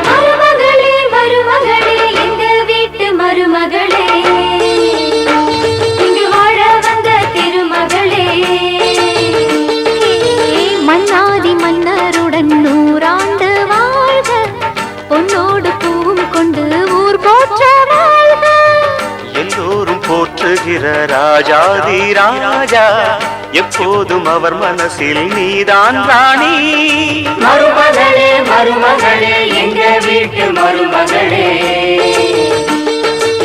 மருமகளே மருமகளே எங்கள் வீட்டு மருமகளே இங்கு வாழ வந்த திருமகளே மன்னாதி மன்னருடன் 100 ஆண்டு வாழ்க பொன்னோடு பூவும் கொண்டு ஊர் போற்ற வாழ்க எல்லோரும் போற்றுகிற ராஜாதி ராஜா எப்போதும் அவர் மனசில் நீதான் ராணி மருமகளே மருமகளே எங்க வீட்டு மருமகளே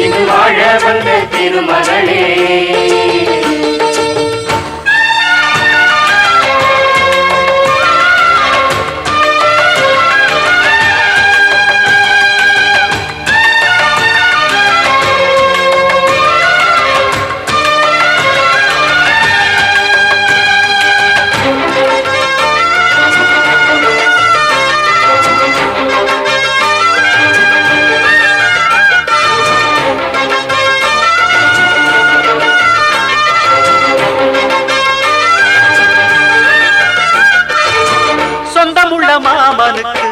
இங்கு வாழ வந்த திருமகளே சொந்தமுள்ள மாமனுக்கு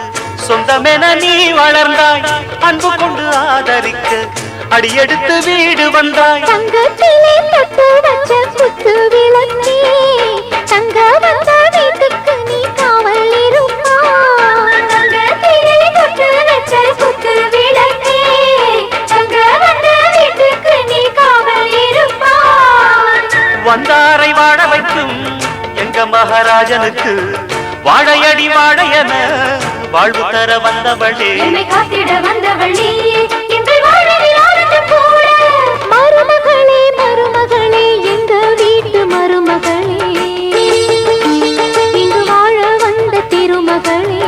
சொந்தமென நீ வளர்ந்தாய் அன்பு கொண்டு ஆதரிக்க அடியெடுத்து வீடு வந்தாய் தங்கத்திலே தொட்டு வச்ச குத்து விளக்கே தங்க வந்த வீட்டுக்கு நீ காவல் இருப்பாய் தங்கத்திலே தொட்டு வச்ச குத்து விளக்கே தங்க வந்த வீட்டுக்கு நீ காவல் இருப்பாய் வந்தாரை வாழ வைக்கும் எங்க மகாராஜனுக்கு வாழையடி வாழையன வாழ்வு தர வந்தவளே என்னை காத்திட வந்தவள் நீயே எங்கள் வாழ்வில் ஆனந்தம் கூட மருமகளே மருமகளே எங்க வீட்டு மருமகளே இங்கு வாழ வந்த திருமகளே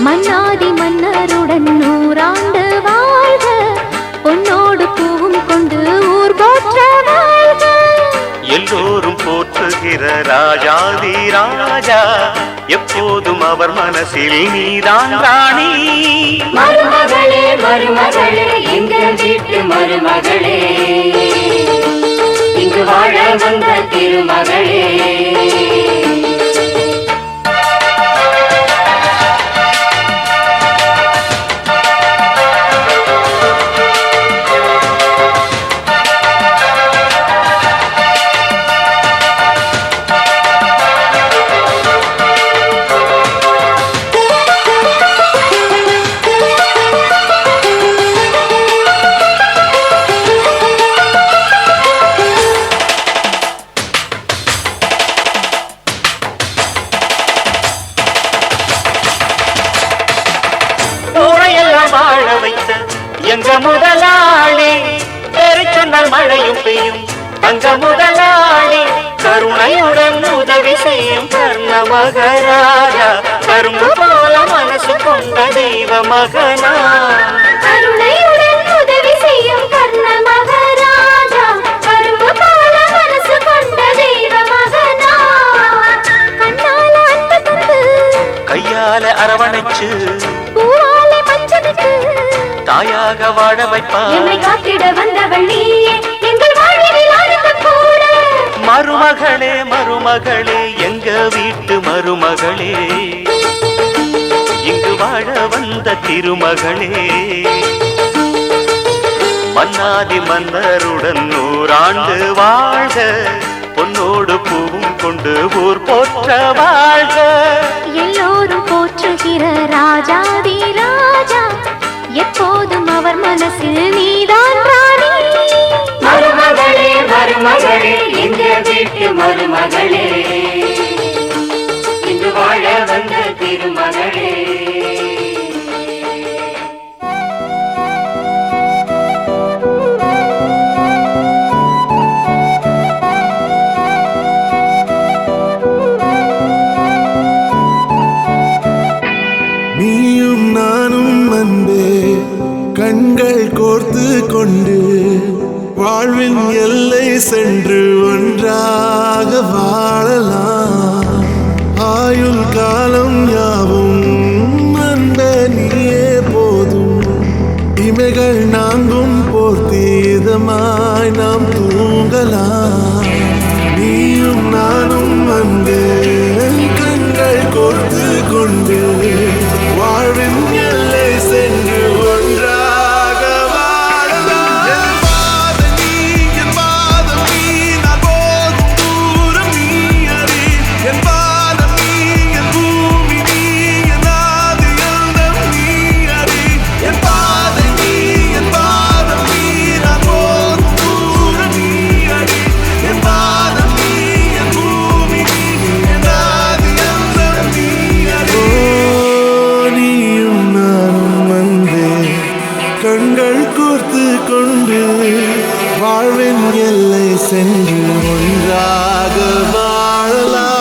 மன்னாதி மன்னருடன் 100 ஆண்டு வாழ்க பொன்னோடு பூவும் கொண்டு ஊர் போற்ற வாழ்க எல்லோரும் போற்றுகிற ராஜாதி ராஜா எப்போதும் அவர் மனசில் நீதான் ராணி மருமகளே மருமகளே எங்கள் வீட்டு மருமகளே இங்கு வாழ வந்த திருமகளே தங்க முதலாளி கருணையுடன் உதவி செய்யும் கர்ண மகராஜா கரும்பு போல மனசு கொண்ட தெய்வ மகனா கருணையுடன் உதவி செய்யும் கர்ண மகாராஜா கரும்பு போல மனசு கொண்ட தெய்வ மகனா கண்ணால அன்பு தந்து கையால அரவணைச்சு பூவால மஞ்சளுக்கு தாயாக வாழ வைப்பா என்னை காத்திட வந்தவள் நீயே எங்கள் வாழ்வில் ஆனந்தம் கூட மருமகளே மருமகளே எங்க வீட்டு மருமகளே இங்கு வாழ வந்த திருமகளே மன்னாதி மன்னருடன் 100 ஆண்டு வாழ்க பொன்னோடு பூவும் கொண்டு ஊர் போற்ற வாழ்க எல்லோரும் போற்றுகிற ராஜாதி ராஜா எப்போதும் அவர் மனசில் நீதான் ராணி மருமகளே மருமகளே எங்க வீட்டு மருமகளே இங்கு வாழ வந்த திருமகளே நீயும் நானும் அன்பே கண்கள் கோர்த்து கொண்டு வாழ்வின் எல்லை சென்று ஒன்றாக வாழலாம் ஆயுள் காலம் யாவும் அன்பே நீயே போதும் இமைகள் நான்கும் போர்த்தி இதமாய் நாம் தூங்கலாம் நீயும் நானும் அன்பே கண்கள் கோர்த்து கொண்டு வாழ்வின் எல்லை சென்று ஒன்றாக வாழலாம் என் பாதம் நீ நான் போகும் தூரம் நீ அறி என் பாதம் நீ என் பூமி நீ என் ஆதி அந்தம் நீ அறி என் பாதம் நீ நான் போகும் தூரம் நீ அறி என் பாதம் நீ என் பூமி நீ என் ஆதி அந்தம் நீ அறி நீயும் நானும் வந்தே கண்கள் கோர்த்து கொண்டு வாழ்வின் எல்லை சென்று ஒன்றாக வாழலாம்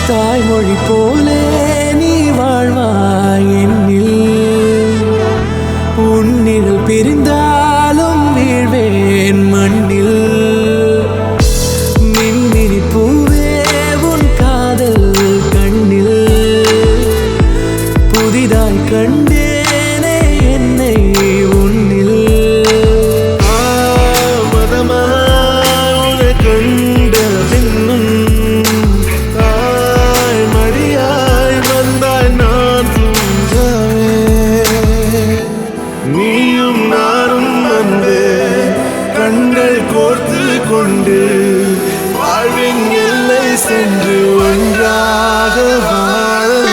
தாய்மொழி போலே நீ வாழ்வாய் என்னில் உன்னில் பிரிந்தாலும் வீழ்வேன் மண்ணில் மின்மினி பூவே உன் காதல் கண்ணில் புதிதாய் கண்டேனே என்னை உன்னில் மதமாய் உன்னை கண்ட பின்னும் மடியாய் வந்தாய் நான் தூங்கவே நீயும் நானும் வந்தே கண்கள் கோர்த்து கொண்டு வாழ்வின் எல்லை சென்று ஒன்றாக வாழலாம்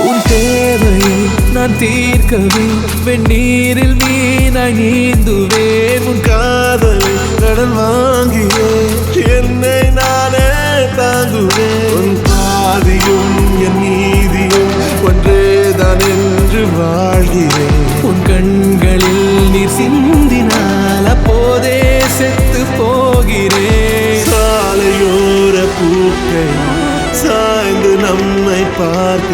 உன் தேவையை நான் தீர்க்கவே வெந்நீரில் மீனாய் நீந்துவேன் உன் காதலை கடன் வாங்கியே என்னை நானே தாங்குவேன் உன் பாதியும் என் நீதியும் ஒன்றேதான் என்று வாழ்கிறேன் உன் கண்களில் நீர் சிந்தினால் அப்போதே செத்து போகிறேன் சாலையோர பூக்கள் சாய்ந்து நம்மை பார்க்க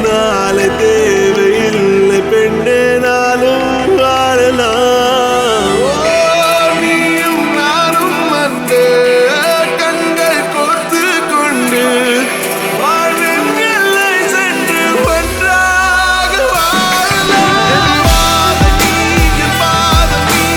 நாளை தேவையில்லை பெண்ணே நாளும் வாழலாம் நீயும் நானும் வந்து கண்கள் கோர்த்து கொண்டு வாழ்வின் எல்லை சென்று ஒன்றாக வாழலாம் என் பாதம் நீ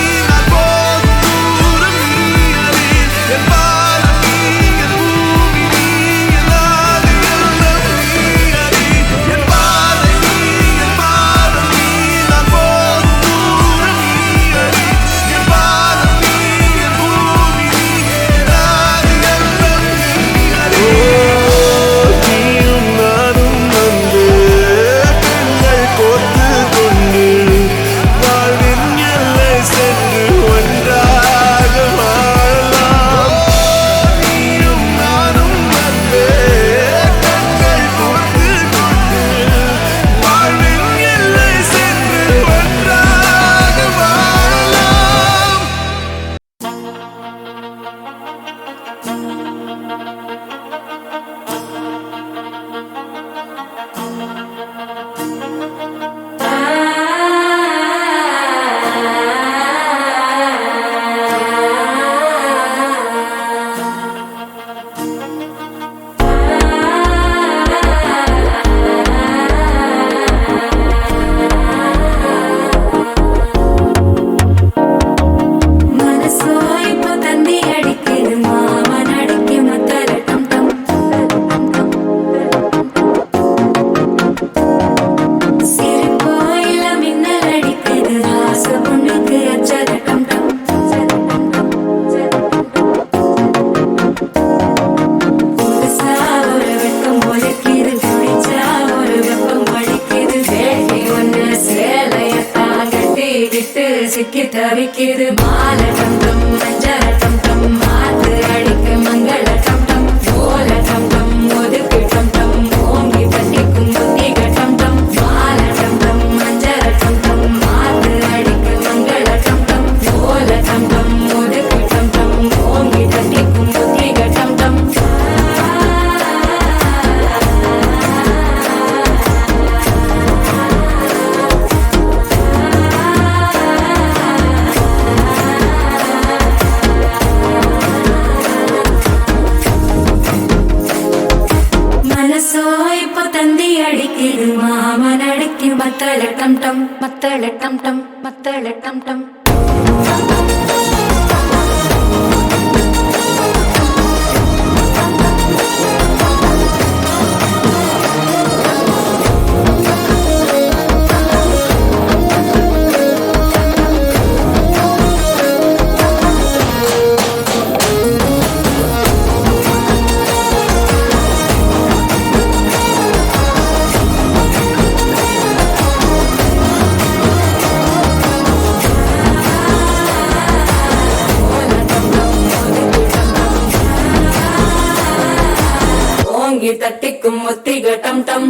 விட்டு சிக்கி தவிக்குது மாலை டம் டம் மஞ்சள் டம் டம் மாத்து அடிக்க மங்கள டம் டம் ஓல டம் டம் ஒதுக்கு டம் டம் ஓங்கி தட்டிக்கும் புத்திக டம் டம் மாலை டம் டம் மஞ்சள் டம் டம் மாத்து அடிக்க மங்கள டம் டம் ஓல டம் டம் ஒதுக்கு டம் டம் ஓங்கி தட்டிக்கும் புத்திக டம் டம் மனசோ இப்போ தந்தி அடிக்குது மாமன் அடிக்கு மத்தள டம் டம் மத்தள டம் டம் மத்தள டம் டம் ஓங்கி தட்டிக்கும் ஒத்திக டம் டம்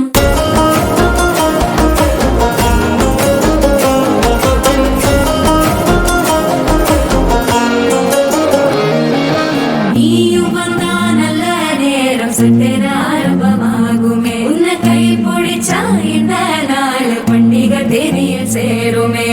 நீயும் வந்தா நல்ல நேரம் சட்டென ஆரம்பமாகுமே உன்னை கை பிடிச்சா இந்த நாள் பண்டிகை தேதியில் சேருமே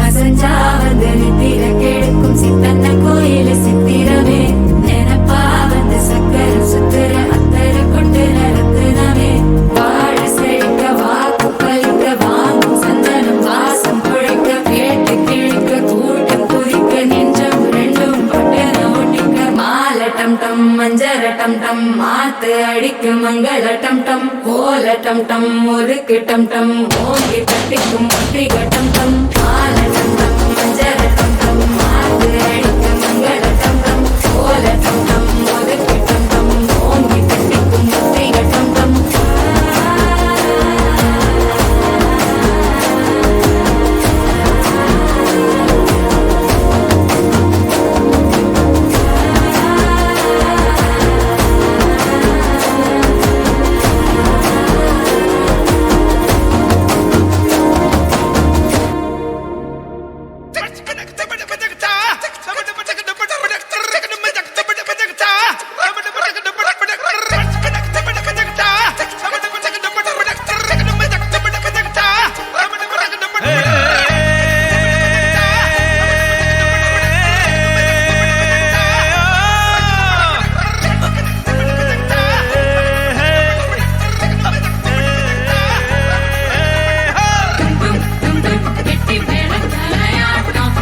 அசஞ்சா வந்து நித்திர கெடுக்கும் சித்தன்ன கோயில சித்திரமே நினப்பா வந்து சக்கர சுத்துற அத்தர கொண்டு நடத்துனவே வாழ செழிக்க வாக்கு பலிக்க வாங்கும் சந்தனம் வாசம் குழைக்க கேட்டு கிழிக்க கூட்டம் குதிக்க நெஞ்சம் ரெண்டும் பட்டன ஒட்டிக்க மாலை டம் டம் மஞ்சர டம் டம் மாத்து அடிக்க மங்கள டம் டம் கோல டம் டம் ஒதுக்கு டம் டம் ஓங்கி தட்டிக்கும் ஒட்டிக டம் டம் மாலை டம் டம் மஞ்சர டம் டம் மாத்து அடிக்க மங்கள டம் டம் கோல டம் டம் ஒதுக்கு டம் டம் ஓங்கி தட்டிக்கும் ஒட்டிக டம் டம் வெட்டி மேல தலையாட்டம்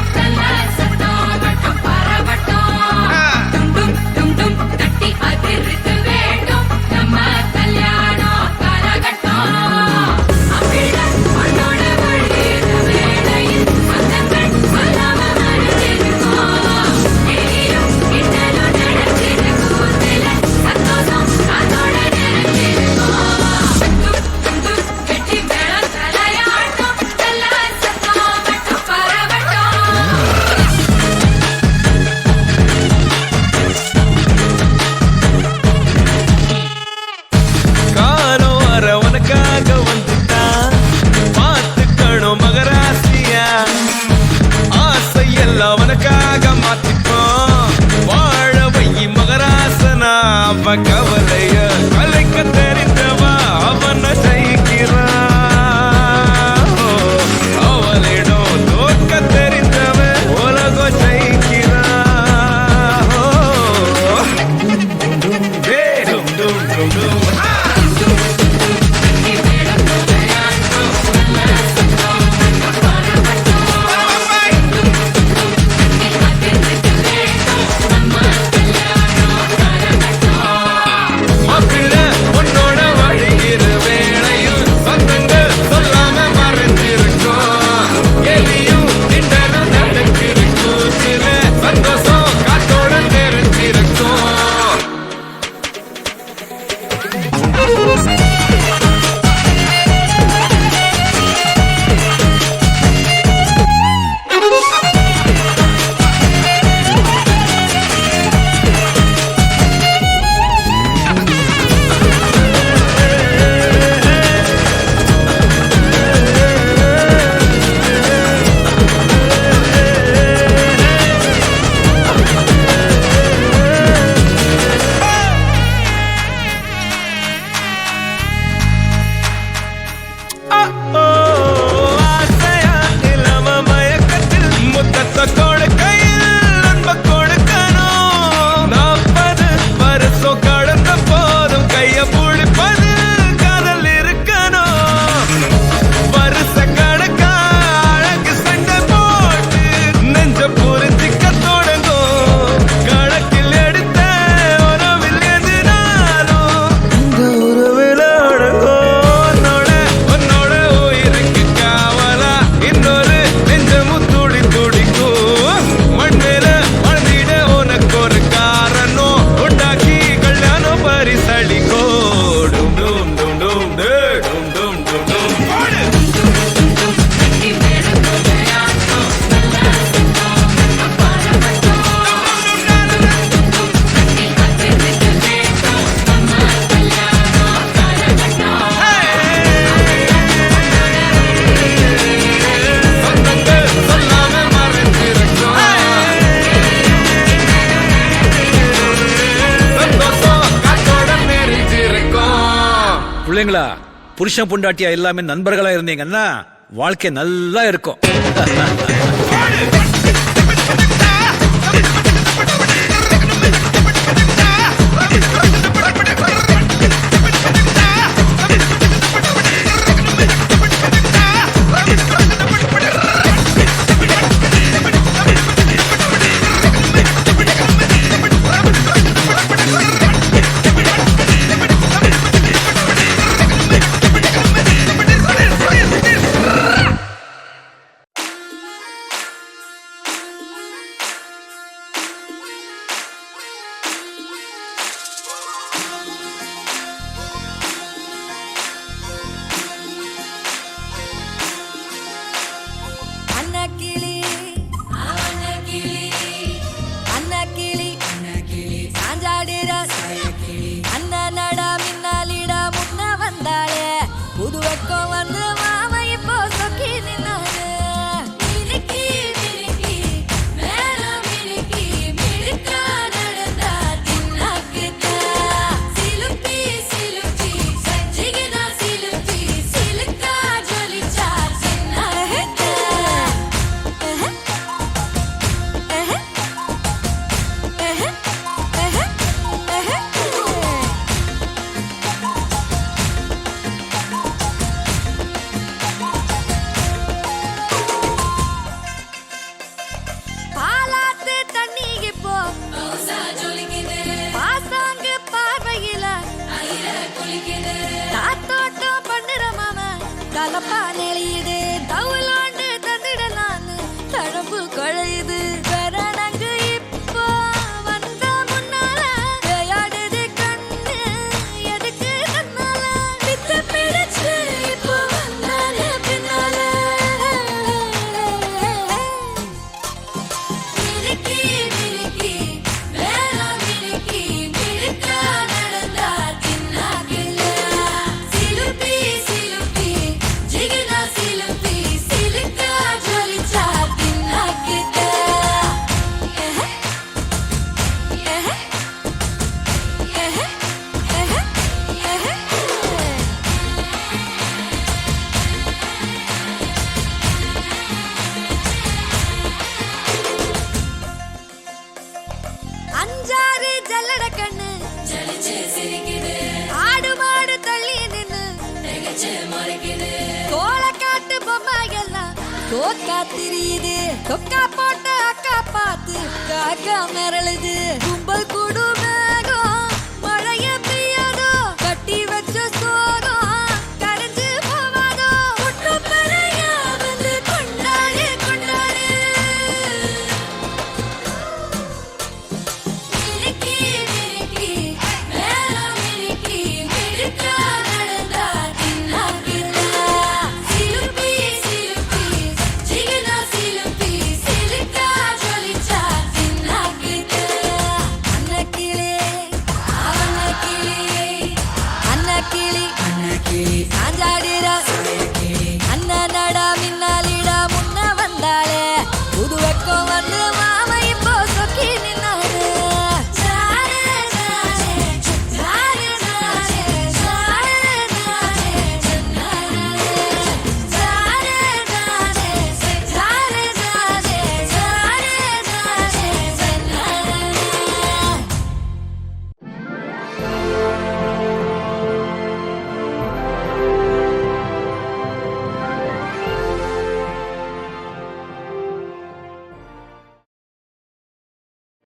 பிள்ளைங்களா புருஷன் பொண்டாட்டியா எல்லாமே நண்பர்களா இருந்தீங்கன்னா வாழ்க்கை நல்லா இருக்கும். கொக்கா போட்ட அக்கா பார்த்து காக்கா மிரளுது கும்பல் கூடும்